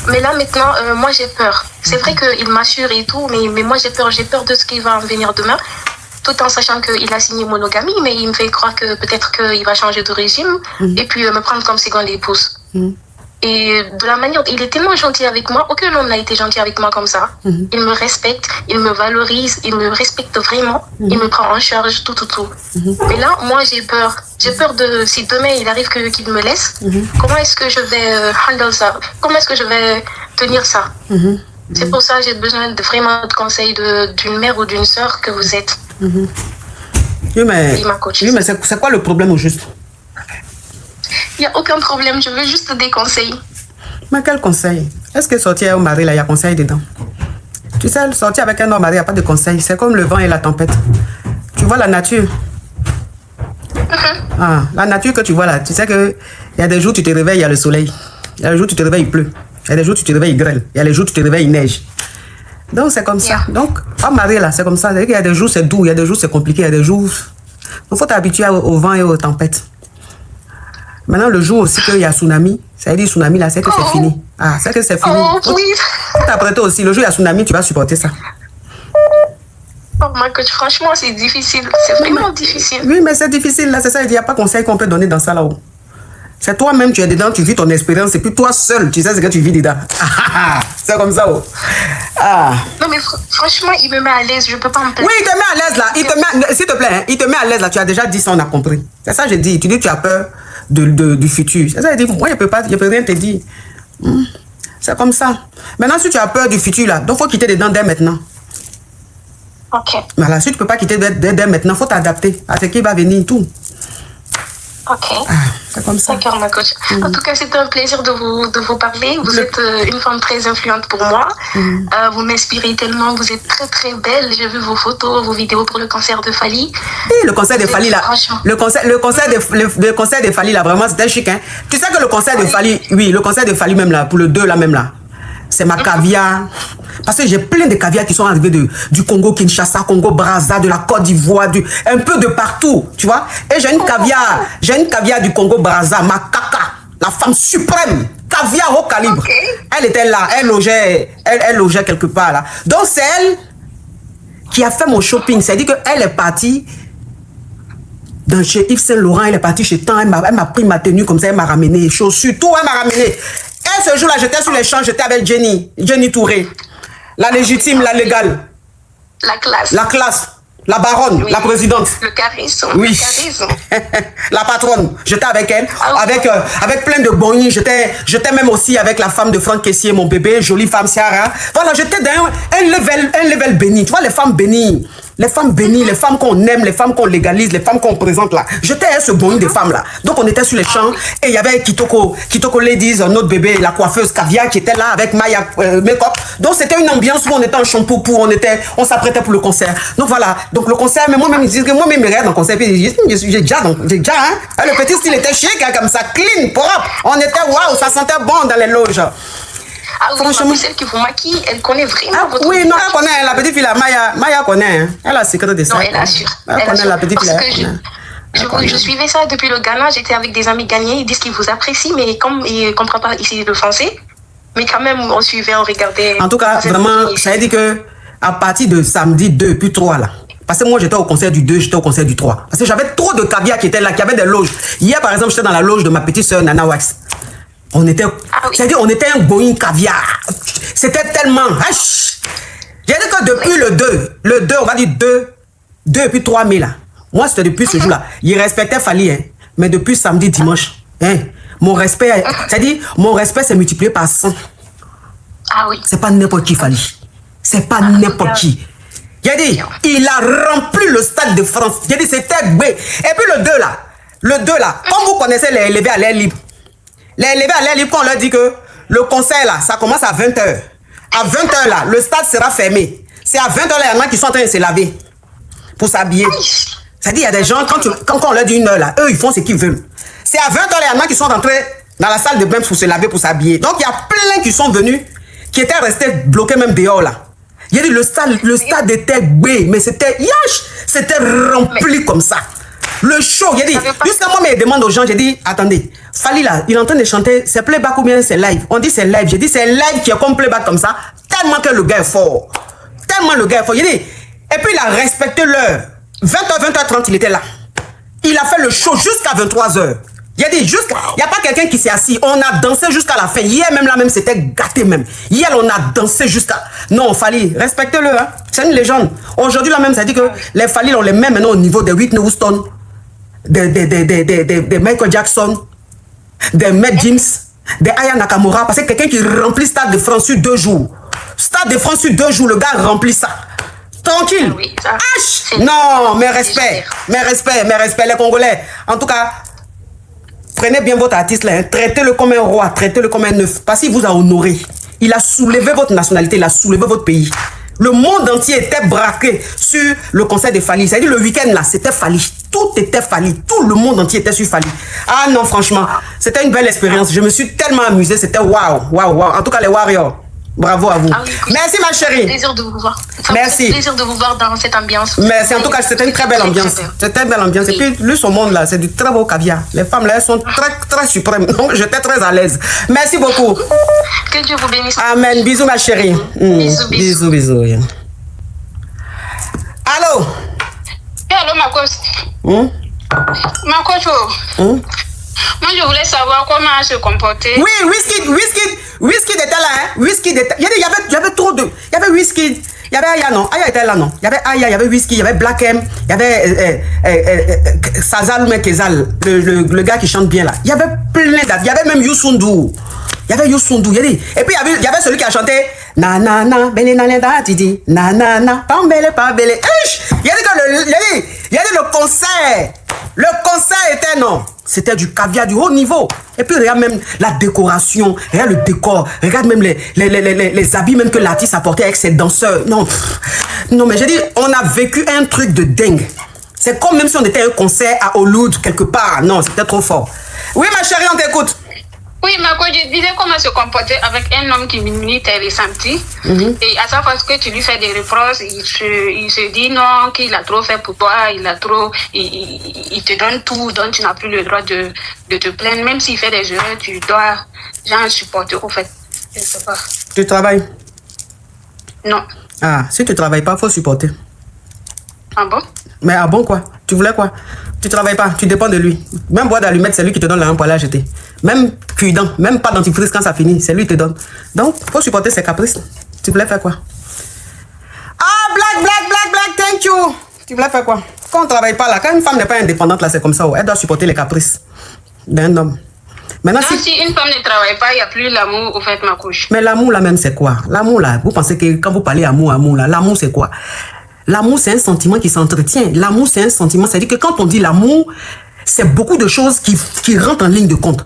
Mais là, maintenant, moi, j'ai peur. C'est vrai qu'il m'assure et tout, mais moi, j'ai peur. J'ai peur de ce qui va en venir demain. Tout en sachant qu'il a signé monogamie, mais il me fait croire que peut-être qu'il va changer de régime et puis me prendre comme seconde épouse. Et de la manière, il est tellement gentil avec moi. Aucun homme n'a été gentil avec moi comme ça. Il me respecte, il me valorise, il me respecte vraiment. Il me prend en charge, tout. Mais là, moi, j'ai peur. J'ai peur de, si demain il arrive qu'il me laisse, comment est-ce que je vais handle ça? Comment est-ce que je vais tenir ça? C'est pour ça que j'ai besoin vraiment de conseils d'une mère ou d'une sœur que vous êtes. Oui, mais c'est quoi le problème au juste? Il n'y a aucun problème, je veux juste des conseils. Mais quel conseil? Est-ce que sortir au mari, là, il y a conseil dedans? Tu sais, sortir avec un homme marié, il n'y a pas de conseil. C'est comme le vent et la tempête. Tu vois la nature. Ah, la nature que tu vois là, tu sais qu'il y a des jours où tu te réveilles, il y a le soleil. Il y a des jours où tu te réveilles, il pleut. Il y a des jours où tu te réveilles, il grêle. Il y a des jours où tu te réveilles, il neige. Donc c'est comme ça. Donc, homme marié là, c'est comme ça. Il y a des jours c'est doux, il y a des jours c'est compliqué, il y a des jours... Il faut t'habituer au vent et aux tempêtes. Maintenant, le jour aussi qu'il y a tsunami, ça veut dire tsunami là, c'est que c'est fini. Ah, c'est que c'est fini. Oui. Faut t'apprêter aussi. Le jour où il y a tsunami, tu vas supporter ça. Oh my God, franchement, c'est difficile. C'est vraiment difficile. Oui, mais c'est difficile là, c'est ça. Il n'y a pas de conseil qu'on peut donner dans ça là-haut. C'est toi-même, tu es dedans, tu vis ton expérience, et puis toi seul, tu sais ce que tu vis dedans. C'est comme ça. Non, mais franchement, il me met à l'aise, je ne peux pas me plaindre. Oui, il te met à l'aise là. S'il te plaît, hein, il te met à l'aise là. Tu as déjà dit ça, on a compris. C'est ça que j'ai dit. Tu dis que tu as peur du futur. C'est ça que j'ai dit. Moi, je peux rien te dire. C'est comme ça. Maintenant, si tu as peur du futur là, donc il faut quitter dedans dès maintenant. Ok. Mais là, si tu ne peux pas quitter dès maintenant, il faut t'adapter à ce qui va venir, tout. Ok. C'est comme ça. D'accord, ma coach. En tout cas, c'était un plaisir de vous parler. Vous êtes une femme très influente pour moi. Vous m'inspirez tellement. Vous êtes très, très belle. J'ai vu vos photos, vos vidéos pour le concert de Fally. Et le concert de Fally, là. Le concert de Fally, là, vraiment, c'était chic, hein. Tu sais que le concert de Fally, oui, le concert de Fally, même là, pour le 2, là, même là, c'est ma caviar. Parce que j'ai plein de caviar qui sont arrivés du Congo, Kinshasa, Congo, Brazza, de la Côte d'Ivoire, un peu de partout, tu vois. Et j'ai une caviar du Congo, Brazza, ma caca, la femme suprême, caviar haut calibre. Elle était là, elle logeait quelque part là. Donc c'est elle qui a fait mon shopping. C'est-à-dire qu'elle est partie chez Yves Saint Laurent, elle est partie chez Tant, elle m'a pris ma tenue comme ça, elle m'a ramené, chaussures, tout, elle m'a ramené. Et ce jour-là, j'étais sur les champs, j'étais avec Jenny Touré. La légitime, la légale. La classe. La classe. La baronne, oui. La présidente. Le charisme. Oui. Le charisme. La patronne. J'étais avec elle. Avec plein de bonnies. J'étais même aussi avec la femme de Franck Kessier, mon bébé. Jolie femme, Ciara. Voilà, j'étais dans un level béni. Tu vois, les femmes bénies. Les femmes bénies, les femmes qu'on aime, les femmes qu'on légalise, les femmes qu'on présente là. J'étais à ce bonnie de femmes là. Donc on était sur les champs et il y avait Kitoko Ladies, notre bébé, la coiffeuse Caviar qui était là avec Maya Makeup. Donc c'était une ambiance où on était en shampoo, on s'apprêtait pour le concert. Donc voilà, donc le concert, mais moi-même, je me regarde dans le concert et j'ai déjà, hein. Le petit style était chic, hein, comme ça, clean, propre. On était waouh, ça sentait bon dans les loges. Ah oui, franchement, celle qui vous maquille, elle connaît vraiment votre oui, non, elle connaît, la petite fille là, Maya connaît, hein. Elle a le secret de ça. Non, elle assure. Elle connaît la petite fille là. Je suivais ça depuis le Ghana, j'étais avec des amis ghanéens, ils disent qu'ils vous apprécient, mais comme ils ne comprennent pas ici le français, mais quand même, on suivait, on regardait. En tout cas, vraiment, ça veut dire que à partir de samedi 2 puis 3 là, parce que moi j'étais au concert du 2, j'étais au concert du 3. Parce que j'avais trop de caviar qui étaient là, qui avaient des loges. Hier par exemple, j'étais dans la loge de ma petite soeur Nana Wax. On était, c'est-à-dire on était un Boeing caviar. C'était tellement... J'ai dit que depuis le 2, on va dire 2 et puis 3 mai là. Moi c'était depuis ce jour-là. Il respectait Fally, hein. Mais depuis samedi, dimanche, hein, mon respect, c'est-à-dire mon respect s'est multiplié par 100. Ah oui. C'est pas n'importe qui Fally. C'est pas n'importe qui. J'ai dit, il a rempli le stade de France. J'ai dit, c'était B. Et puis le 2 là, comme vous connaissez les élevés à l'air libre. Les élevés à l'air libre, on leur dit que le concert là, ça commence à 20h. À 20h là, le stade sera fermé. C'est à 20h là, il y en a qui sont en train de se laver pour s'habiller. C'est-à-dire, il y a des gens, quand on leur dit 1h là, eux, ils font ce qu'ils veulent. C'est à 20h là, il y en a qui sont rentrés dans la salle de bain pour se laver, pour s'habiller. Donc, il y a plein qui sont venus, qui étaient restés bloqués même dehors là. Il a dit, le stade était bé, mais c'était rempli comme ça. Le show, il a dit, jusqu'à moi, mais demande aux gens, j'ai dit, attendez, Fally là, il est en train de chanter, c'est playback ou bien c'est live? On dit c'est live, j'ai dit c'est live qui est comme playback comme ça, tellement que le gars est fort. Tellement le gars est fort. Il dit, et puis il a respecté l'heure. 20h, 20h30, il était là. Il a fait le show jusqu'à 23h. Il a dit, il n'y a pas quelqu'un qui s'est assis. On a dansé jusqu'à la fin. Hier même là même, c'était gâté même. Hier, on a dansé jusqu'à... Non, Fally, respectez-le. Hein. C'est une légende. Aujourd'hui là même, ça dit que les Fally, on les met maintenant au niveau de Whitney Houston, de Michael Jackson, de Matt James, de Aya Nakamura. Parce que quelqu'un qui remplit Stade de France sur 2 jours. Stade de France sur 2 jours, le gars remplit ça. Tranquille. Oui, non, mes respects, les Congolais. En tout cas, prenez bien votre artiste là, hein. Traitez-le comme un roi, traitez-le comme un neuf. Parce qu'il vous a honoré. Il a soulevé votre nationalité, il a soulevé votre pays. Le monde entier était braqué sur le concert de Fally. C'est-à-dire le week-end là, c'était Fally. Tout était Fally. Tout le monde entier était sur Fally. Ah non, franchement, c'était une belle expérience. Je me suis tellement amusé. C'était waouh, waouh, waouh. En tout cas, les Warriors. Bravo à vous. Ah oui, merci ma chérie. Plaisir de vous voir. Merci. Plaisir de vous voir dans cette ambiance. Merci. En tout cas, c'était une très belle ambiance. C'était une belle ambiance. Oui. Et puis, lui, son monde là, c'est du très beau caviar. Les femmes là, elles sont très, très suprêmes. Donc, j'étais très à l'aise. Merci beaucoup. Que Dieu vous bénisse. Amen. Bisous, ma chérie. Bisous, bisous. Allô? Allô, ma coach. Ma coach. Moi, je voulais savoir comment elle se comportait. Oui, Whisky était là, hein. Whisky était... Il y avait trop de... Il y avait Whisky, il y avait Aya, non. Aya était là, non. Il y avait Aya, il y avait Whisky, il y avait Black M, il y avait Sazal ou Kezal, le gars qui chante bien là. Il y avait plein d'actes. Il y avait même Youssou. Il y avait Youssou. Et puis il y avait celui qui a chanté na na na bele na lenda tidi na na na pambele pambele. Il y a dit que le concert. Le concert était non. C'était du caviar du haut niveau. Et puis regarde même la décoration, regarde le décor, regarde même les habits même que l'artiste apportait avec ses danseurs. Non, non mais j'ai dit, on a vécu un truc de dingue. C'est comme même si on était à un concert à Hollywood quelque part. Non, c'était trop fort. Oui ma chérie, on t'écoute. Oui, ma coach, je disais comment se comporter avec un homme qui minimise tes ressentis. Et à chaque fois que tu lui fais des reproches, il se dit non, qu'il a trop fait pour toi, il te donne tout, donc tu n'as plus le droit de te plaindre. Même s'il fait des erreurs, tu dois genre supporter au fait. Je sais pas. Tu travailles? Non. Ah, si tu travailles pas, faut supporter. Ah bon? Mais ah bon quoi? Tu voulais quoi? Tu travailles pas, tu dépends de lui. Même boîte d'allumettes, c'est lui qui te donne la lampe à la jeter. Même cuidant, même pas dentifrice quand ça finit, c'est lui qui te donne. Donc, faut supporter ses caprices. Tu voulais faire quoi? Ah, black, thank you. Tu voulais faire quoi? Quand on travaille pas là, quand une femme n'est pas indépendante là, c'est comme ça, elle doit supporter les caprices d'un homme. Maintenant, si une femme ne travaille pas, il n'y a plus l'amour au fait ma couche. Mais l'amour là même, c'est quoi? L'amour là, vous pensez que quand vous parlez amour là, l'amour c'est quoi? L'amour, c'est un sentiment qui s'entretient. L'amour, c'est un sentiment. C'est-à-dire que quand on dit l'amour, c'est beaucoup de choses qui rentrent en ligne de compte.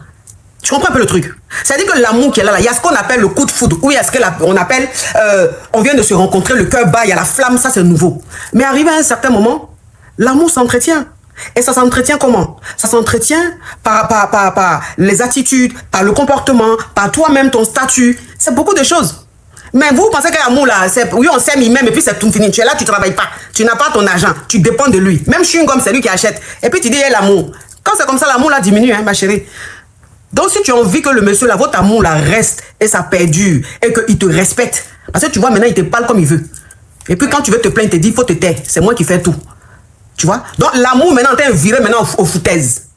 Tu comprends un peu le truc? C'est-à-dire que l'amour qui est là, il y a ce qu'on appelle le coup de foudre. Ou il y a ce qu'on appelle, on vient de se rencontrer, le cœur bat, il y a la flamme, ça c'est nouveau. Mais arrivé à un certain moment, l'amour s'entretient. Et ça s'entretient comment? Ça s'entretient par les attitudes, par le comportement, par toi-même, ton statut. C'est beaucoup de choses. Mais vous pensez que l'amour là, c'est oui on s'aime, il m'aime et puis c'est tout fini. Tu es là, tu travailles pas, tu n'as pas ton argent, tu dépends de lui. Même chewing-gum, c'est lui qui achète. Et puis tu dis l'amour. Quand c'est comme ça, l'amour là diminue, hein, ma chérie. Donc si tu as envie que le monsieur là, votre amour là reste et ça perdure et qu'il te respecte, parce que tu vois maintenant il te parle comme il veut. Et puis quand tu veux te plaindre, il te dit faut te taire, c'est moi qui fais tout. Tu vois? Donc l'amour maintenant t'es viré maintenant aux foutaises.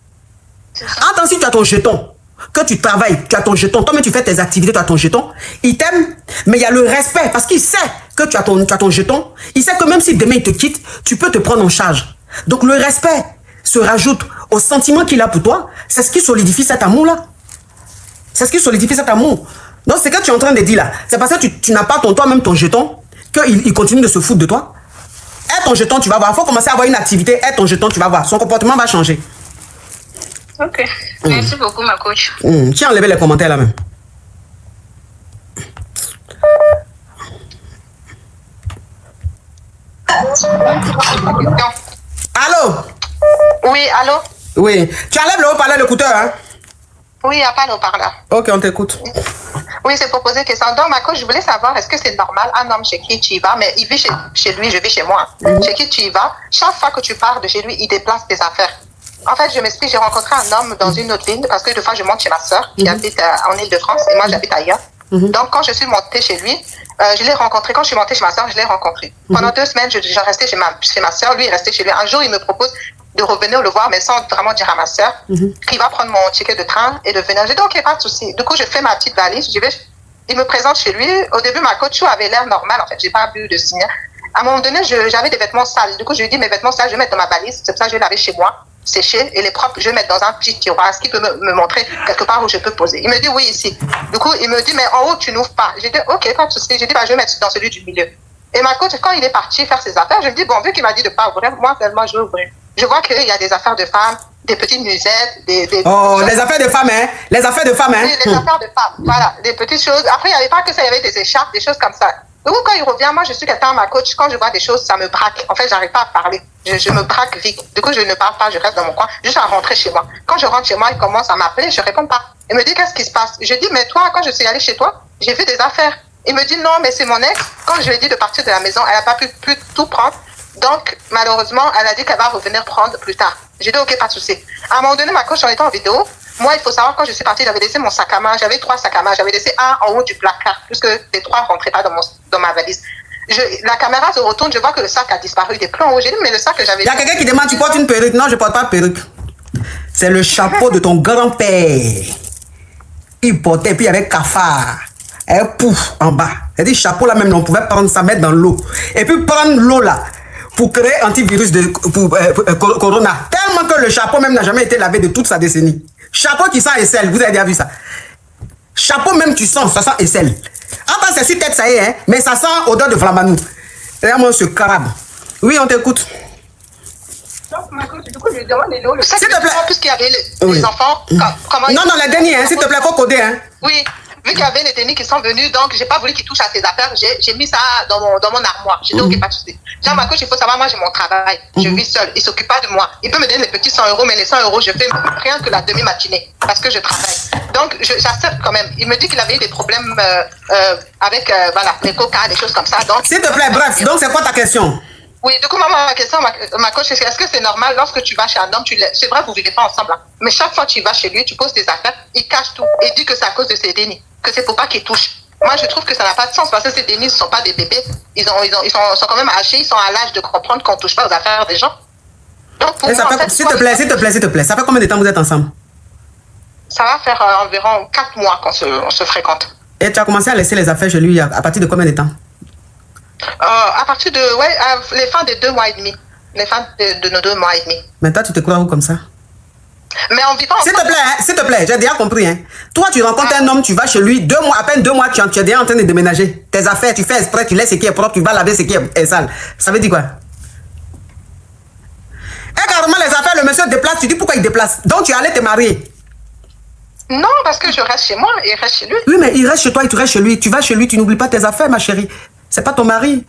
Attends, si tu as ton jeton, que tu travailles, tu as ton jeton, toi-même tu fais tes activités, tu as ton jeton, il t'aime, mais il y a le respect, parce qu'il sait que tu as ton jeton, il sait que même si demain il te quitte, tu peux te prendre en charge. Donc le respect se rajoute au sentiment qu'il a pour toi, c'est ce qui solidifie cet amour-là. C'est ce qui solidifie cet amour. Donc c'est ce que tu es en train de dire là, c'est parce que tu n'as pas toi-même ton jeton, qu'il continue de se foutre de toi. Aide ton jeton, tu vas voir, il faut commencer à avoir une activité, aide ton jeton, tu vas voir, son comportement va changer. Ok. Merci beaucoup, ma coach. Tu as enlevé les commentaires là même. Allô? Oui, allô? Oui. Tu enlèves le haut-parleur, l'écouteur, hein? Oui, il n'y a pas de haut-parleur. Ok, on t'écoute. Oui, c'est pour poser une question. Donc, ma coach, je voulais savoir, est-ce que c'est normal, un homme chez qui tu y vas, mais il vit chez lui, je vis chez moi, chez qui tu y vas, chaque fois que tu pars de chez lui, il déplace tes affaires. En fait, je m'explique, j'ai rencontré un homme dans une autre ville, parce que des fois, je monte chez ma soeur, qui habite en Île-de-France, et moi, j'habite ailleurs. Donc, quand je suis montée chez lui, je l'ai rencontré. Quand je suis montée chez ma soeur, je l'ai rencontré. Pendant 2 semaines, je restais chez ma soeur, lui, il restait chez lui. Un jour, il me propose de revenir le voir, mais sans vraiment dire à ma soeur qu'il va prendre mon ticket de train et de venir. J'ai dit, ok, pas de souci. Du coup, je fais ma petite valise, il me présente chez lui. Au début, ma coach avait l'air normal, en fait, j'ai pas vu de signe. À un moment donné, j'avais des vêtements sales. Du coup, je lui ai dit, mes vêtements sales, je vais mettre dans ma valise. C'est pour ça que je vais laver chez moi, sécher, et les propres, je vais mettre dans un petit tiroir. Est-ce qu'il peut me montrer quelque part où je peux poser? Il me dit, oui, ici. Du coup, il me dit, mais en haut, tu n'ouvres pas. J'ai dit, ok, pas de souci. J'ai dit, bah, je vais mettre dans celui du milieu. Et ma coach, quand il est parti faire ses affaires, je me dis, bon, vu qu'il m'a dit de ne pas ouvrir, moi, seulement, je vais ouvrir. Je vois qu'il y a des affaires de femmes, des petites musettes, les affaires de femmes, hein? Les affaires de femmes, hein? Oui, les affaires de femmes, voilà, des petites choses. Après, il n'y avait pas que ça, il y avait des écharpes, des choses comme ça. Du coup, quand il revient, moi, je suis quelqu'un, ma coach, quand je vois des choses, ça me braque. En fait, j'arrive pas à parler. Je me braque vite. Du coup, je ne parle pas, je reste dans mon coin, juste à rentrer chez moi. Quand je rentre chez moi, il commence à m'appeler, je réponds pas. Il me dit, qu'est-ce qui se passe? Je dis, mais toi, quand je suis allée chez toi, j'ai fait des affaires. Il me dit, non, mais c'est mon ex. Quand je lui ai dit de partir de la maison, elle n'a pas pu tout prendre. Donc, malheureusement, elle a dit qu'elle va revenir prendre plus tard. J'ai dit, ok, pas de souci. À un moment donné, ma coach, on était en vidéo. Moi, il faut savoir, quand je suis partie, j'avais laissé mon sac à main. J'avais 3 sacs à main. J'avais laissé un en haut du placard, puisque les 3 ne rentraient pas dans ma valise. La caméra se retourne, je vois que le sac a disparu des plans en haut. J'ai dit, mais le sac que j'avais... Il y a quelqu'un qui demande, tu portes une perruque? Non, je ne porte pas de perruque. C'est le chapeau de ton grand-père. Il portait, puis il y avait cafard. Un pouf en bas. C'est-à-dire, chapeau là même, on pouvait prendre ça, mettre dans l'eau. Et puis prendre l'eau là, pour créer antivirus pour Corona. Tellement que le chapeau même n'a jamais été lavé de toute sa décennie. Chapeau qui sent aisselle, vous avez déjà vu ça. Chapeau même tu sens, ça sent aisselle. Enfin, c'est sur tête, ça y est, hein, mais ça sent odeur de flamanou. Regarde-moi ce carabe. Oui, on t'écoute. Donc, ma coach, du coup, je lui demande les lots. S'il te plaît. Puisqu'il y avait les enfants, comment... Non, les derniers, hein, s'il te plaît, faut coder, hein. Oui. Vu qu'il y avait les tennis qui sont venus, donc j'ai pas voulu qu'ils touchent à ses affaires, j'ai mis ça dans mon armoire. J'ai dit, ok, pas de souci. Genre, ma coach, il faut savoir, moi, j'ai mon travail. Je vis seule. Il s'occupe pas de moi. Il peut me donner les petits 100 €, mais les 100 €, je fais rien que la demi-matinée parce que je travaille. Donc, j'accepte quand même. Il me dit qu'il avait eu des problèmes avec voilà, les coca, des choses comme ça. S'il te plaît, bref, donc c'est quoi ta question? Oui, du coup, maman, ma question, ma coach, est-ce que c'est normal lorsque tu vas chez un homme, c'est vrai, vous ne vivez pas ensemble, hein, mais chaque fois que tu vas chez lui, tu poses tes affaires, il cache tout et dit que c'est à cause de ses dénis, que c'est pour pas qu'il touche. Moi, je trouve que ça n'a pas de sens parce que ces dénis ne sont pas des bébés. Ils sont quand même âgés, ils sont à l'âge de comprendre qu'on ne touche pas aux affaires des gens. Donc, pour moi, s'il te plaît, ça fait combien de temps vous êtes ensemble? Ça va faire environ 4 mois qu'on se fréquente. Et tu as commencé à laisser les affaires chez lui à partir de combien de temps? À partir de les fins des 2 mois et demi. Les fins de nos 2 mois et demi. Mais toi, tu te crois où comme ça? Mais en vivant s'il te plaît, j'ai déjà compris. Hein. Toi, tu rencontres un homme, tu vas chez lui, 2 mois, à peine 2 mois, tu es déjà en train de déménager. Tes affaires, tu fais exprès, tu laisses ce qui est propre, tu vas laver ce qui est sale. Ça veut dire quoi? Et carrément, les affaires, le monsieur déplace, tu dis pourquoi il déplace? Donc, tu es allé te marier? Non, parce que je reste chez moi et il reste chez lui. Oui, mais il reste chez toi et tu restes chez lui. Tu vas chez lui, tu n'oublies pas tes affaires, ma chérie. C'est pas ton mari.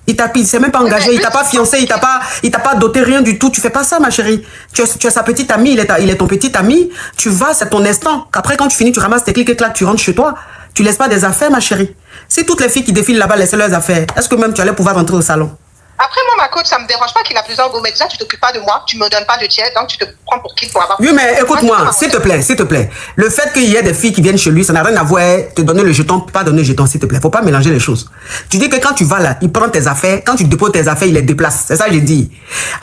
Il s'est même pas engagé, il t'a pas fiancé, il t'a pas doté rien du tout. Tu fais pas ça, ma chérie. Tu es sa petite amie, il est ton petit ami. Tu vas, c'est ton instant. Qu'après, quand tu finis, tu ramasses tes clics et claques, tu rentres chez toi. Tu laisses pas des affaires, ma chérie. Si toutes les filles qui défilent là-bas laissaient leurs affaires, est-ce que même tu allais pouvoir rentrer au salon? Après, moi, ma coach, ça me dérange pas qu'il a plusieurs gourmets. Déjà, tu t'occupes pas de moi, tu me donnes pas de tiers, donc tu te prends pour qui pour avoir... Oui, mais écoute-moi, s'il te plaît. Le fait qu'il y ait des filles qui viennent chez lui, ça n'a rien à voir, te donner le jeton, pas donner le jeton, s'il te plaît. Faut pas mélanger les choses. Tu dis que quand tu vas là, il prend tes affaires, quand tu déposes tes affaires, il les déplace. C'est ça que j'ai dit.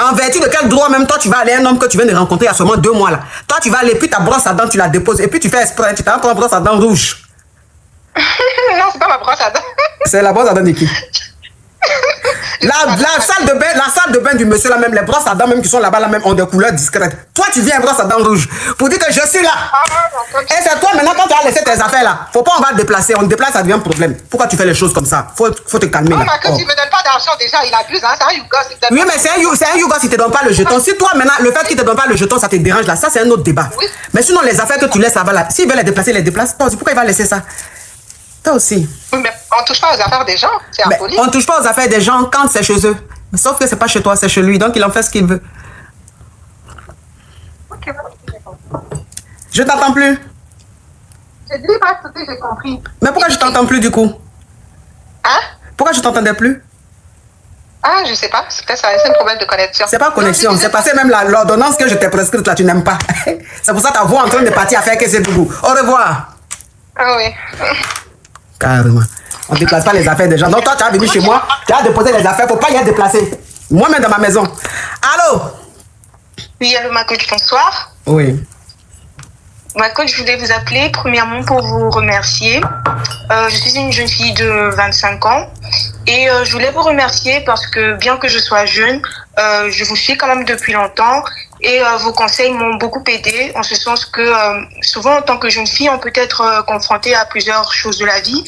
En vertu de quel droit, même toi, tu vas aller, un homme que tu viens de rencontrer il y a seulement 2 mois là. Toi, tu vas aller, puis ta brosse à dents, tu la déposes, et puis tu fais exprès, tu t'en prends une brosse à dents rouge. Non, c'est pas ma brosse à dents. C'est la brosse à dents de qui? La salle de bain du monsieur là même, les brosses à dents même qui sont là-bas là même ont des couleurs discrètes. Toi tu viens brosse à dents rouge pour dire que je suis là. Et c'est toi maintenant quand tu as laissé tes affaires là. Faut pas on va te déplacer, on te déplace ça devient un problème. Pourquoi tu fais les choses comme ça? Faut te calmer là. Tu me donnes pas d'argent déjà, il abuse, hein, c'est un Yougo. Oui mais c'est un Yougo si te donne pas le jeton. Si toi maintenant le fait qu'il te donne pas le jeton ça te dérange là, ça c'est un autre débat. Oui. Mais sinon les affaires que tu laisses là-bas là, s'il veut les déplacer, les déplace. Toi aussi pourquoi il va laisser ça? Toi aussi. Oui, mais on touche pas aux affaires des gens, c'est impoli. On touche pas aux affaires des gens quand c'est chez eux. Sauf que c'est pas chez toi, c'est chez lui. Donc il en fait ce qu'il veut. Ok. Je t'entends plus. J'ai dit pas ce que j'ai compris. Mais pourquoi je t'entends plus du coup? Hein? Pourquoi je t'entendais plus? Ah, je sais pas. Peut-être ça c'est un problème de connexion. C'est pas connexion, c'est passé même l'ordonnance que je t'ai prescrite là, tu n'aimes pas. C'est pour ça ta voix en train de partir à faire que c'est doux. Au revoir. Ah oui. Carrément. On ne déplace pas les affaires des gens. Donc toi, tu as venu chez moi, tu as déposé les affaires, faut pas y être déplacé. Moi-même dans ma maison. Allô? Oui, allô, ma coach, bonsoir. Oui. Ma coach, je voulais vous appeler premièrement pour vous remercier. Je suis une jeune fille de 25 ans et je voulais vous remercier parce que bien que je sois jeune, je vous suis quand même depuis longtemps et vos conseils m'ont beaucoup aidé en ce sens que souvent en tant que jeune fille, on peut être confronté à plusieurs choses de la vie.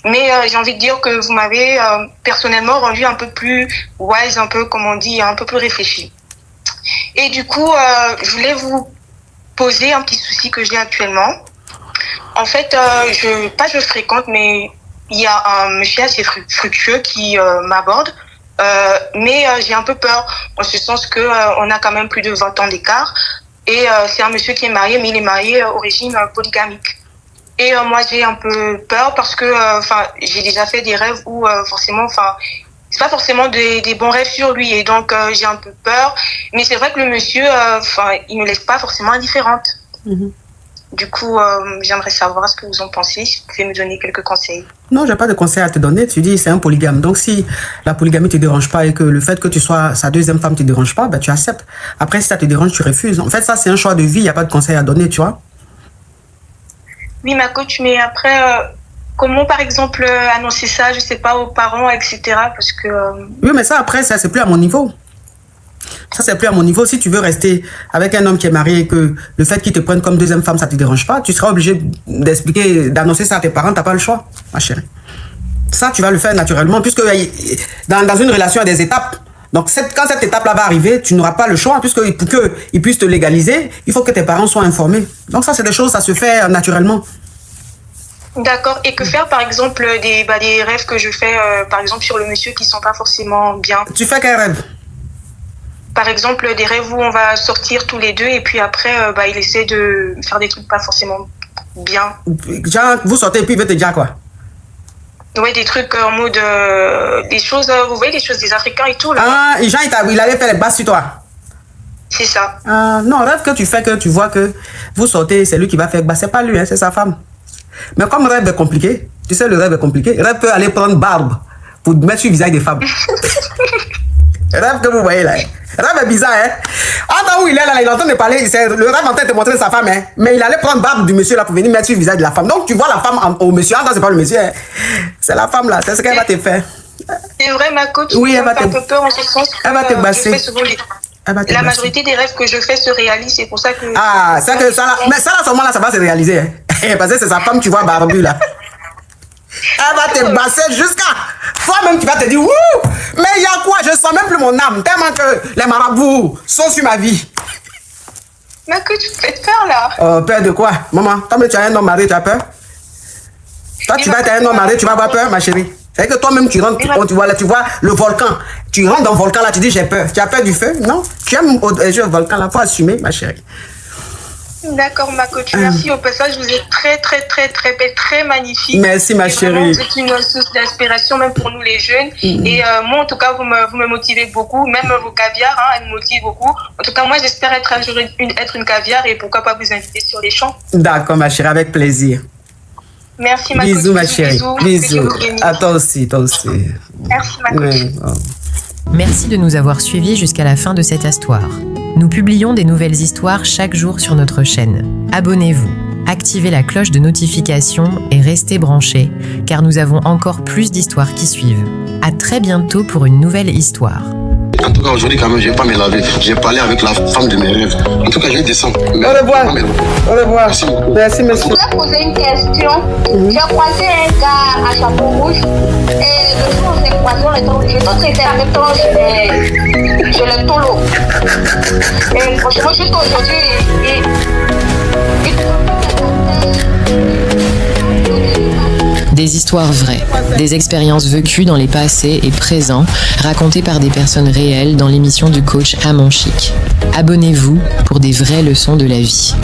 Mais j'ai envie de dire que vous m'avez personnellement rendu un peu plus wise, un peu, comme on dit, un peu plus réfléchi. Et du coup, je voulais vous poser un petit souci que j'ai actuellement. En fait, je fréquente, mais il y a un monsieur assez fructueux qui m'aborde. Mais j'ai un peu peur, en ce sens que on a quand même plus de 20 ans d'écart. Et c'est un monsieur qui est marié, mais il est marié au régime polygamique. Et moi, j'ai un peu peur parce que j'ai déjà fait des rêves où forcément, c'est pas forcément des bons rêves sur lui. Et donc, j'ai un peu peur. Mais c'est vrai que le monsieur, il me laisse pas forcément indifférente. Mm-hmm. Du coup, j'aimerais savoir ce que vous en pensez, si vous pouvez me donner quelques conseils. Non, j'ai pas de conseils à te donner. Tu dis c'est un polygame. Donc, si la polygamie te dérange pas et que le fait que tu sois sa deuxième femme te dérange pas, ben, tu acceptes. Après, si ça te dérange, tu refuses. En fait, ça, c'est un choix de vie. Il n'y a pas de conseils à donner, tu vois. Oui, ma coach, mais après, comment, par exemple, annoncer ça, je sais pas, aux parents, etc. Parce que... Oui, mais ça, après, ça, c'est plus à mon niveau. Ça, c'est plus à mon niveau. Si tu veux rester avec un homme qui est marié et que le fait qu'il te prenne comme deuxième femme, ça te dérange pas, tu seras obligé d'expliquer, d'annoncer ça à tes parents. T'as pas le choix, ma chérie. Ça, tu vas le faire naturellement, puisque dans une relation, il y a des étapes. Donc, quand cette étape-là va arriver, tu n'auras pas le choix, puisque pour qu'ils puissent te légaliser, il faut que tes parents soient informés. Donc, ça, c'est des choses, ça se fait naturellement. D'accord. Et que faire, par exemple, des rêves que je fais, par exemple, sur le monsieur qui ne sont pas forcément bien? Tu fais quel rêve? Par exemple, des rêves où on va sortir tous les deux et puis après, il essaie de faire des trucs pas forcément bien. Genre, vous sortez et puis il veut te dire quoi? Oui, des trucs en mode... des choses, vous voyez, des choses des Africains et tout, là. Ah, Jean, il allait faire les basses sur toi? C'est ça. Non, rêve que tu fais, que tu vois que vous sortez, c'est lui qui va faire les basses. C'est pas lui, hein, c'est sa femme. Mais comme rêve est compliqué, tu sais, le rêve est compliqué, rêve peut aller prendre barbe pour mettre sur le visage des femmes. Rêve que vous voyez là. Rêve est bizarre, hein. Attends, où il est là, il est en train de parler, le rêve en train de te montrer sa femme, hein. Mais il allait prendre barbe du monsieur là pour venir mettre sur le visage de la femme. Donc tu vois la femme au monsieur, attends, c'est pas le monsieur, hein. C'est la femme là, c'est ce qu'elle va te faire. C'est vrai, ma coach, oui, elle va te... un peu peur en ce sens que elle va te basser. La majorité des rêves que je fais se réalisent, c'est pour ça que... Ah, ça que ça là, mais ça là, seulement là, ça va se réaliser, hein. Parce que c'est sa femme, tu vois, barbu là. Elle va te basser jusqu'à... Toi-même, tu vas te dire, wouh, mais il y a quoi? Je sens même plus mon âme, tellement que les marabouts sont sur ma vie. Mais que tu fais peur, là? Peur de quoi? Maman, toi, tu as un homme marié, tu as peur? Toi, tu vas être un homme marié, tu vas avoir peur, ma chérie. C'est que toi-même, tu rentres, tu vois le volcan. Tu rentres dans le volcan, là, tu dis, j'ai peur. Tu as peur du feu? Non? Tu aimes le volcan, là, faut assumer, ma chérie. D'accord, ma coach, merci. Au passage, vous êtes très, très, très, très belle, très magnifique. Merci, ma chérie. Vraiment, vous êtes une source d'inspiration, même pour nous, les jeunes. Et moi, en tout cas, vous me motivez beaucoup. Même vos caviars, hein, elles me motivent beaucoup. En tout cas, moi, j'espère être une caviar et pourquoi pas vous inviter sur les champs. D'accord, ma chérie, avec plaisir. Merci, ma coach. Bisous, ma chérie. Bisous. À toi aussi, toi aussi. Merci, ma coach. Merci de nous avoir suivis jusqu'à la fin de cette histoire. Nous publions des nouvelles histoires chaque jour sur notre chaîne. Abonnez-vous. activez la cloche de notification et restez branchés, car nous avons encore plus d'histoires qui suivent. À très bientôt pour une nouvelle histoire. En tout cas, aujourd'hui, quand même, je vais pas me laver. J'ai parlé avec la femme de mes rêves. En tout cas, je vais descendre. Au revoir. Au revoir. Merci beaucoup. Merci, Je monsieur. voulais poser une question. J'ai croisé un gars à chapeau rouge et le jour où on s'est croisé, on était obligés. D'autres étaient en même temps chez le tolo. Et franchement, juste aujourd'hui, Des histoires vraies, des expériences vécues dans les passés et présents, racontées par des personnes réelles dans l'émission du coach Amon Chic. Abonnez-vous pour des vraies leçons de la vie.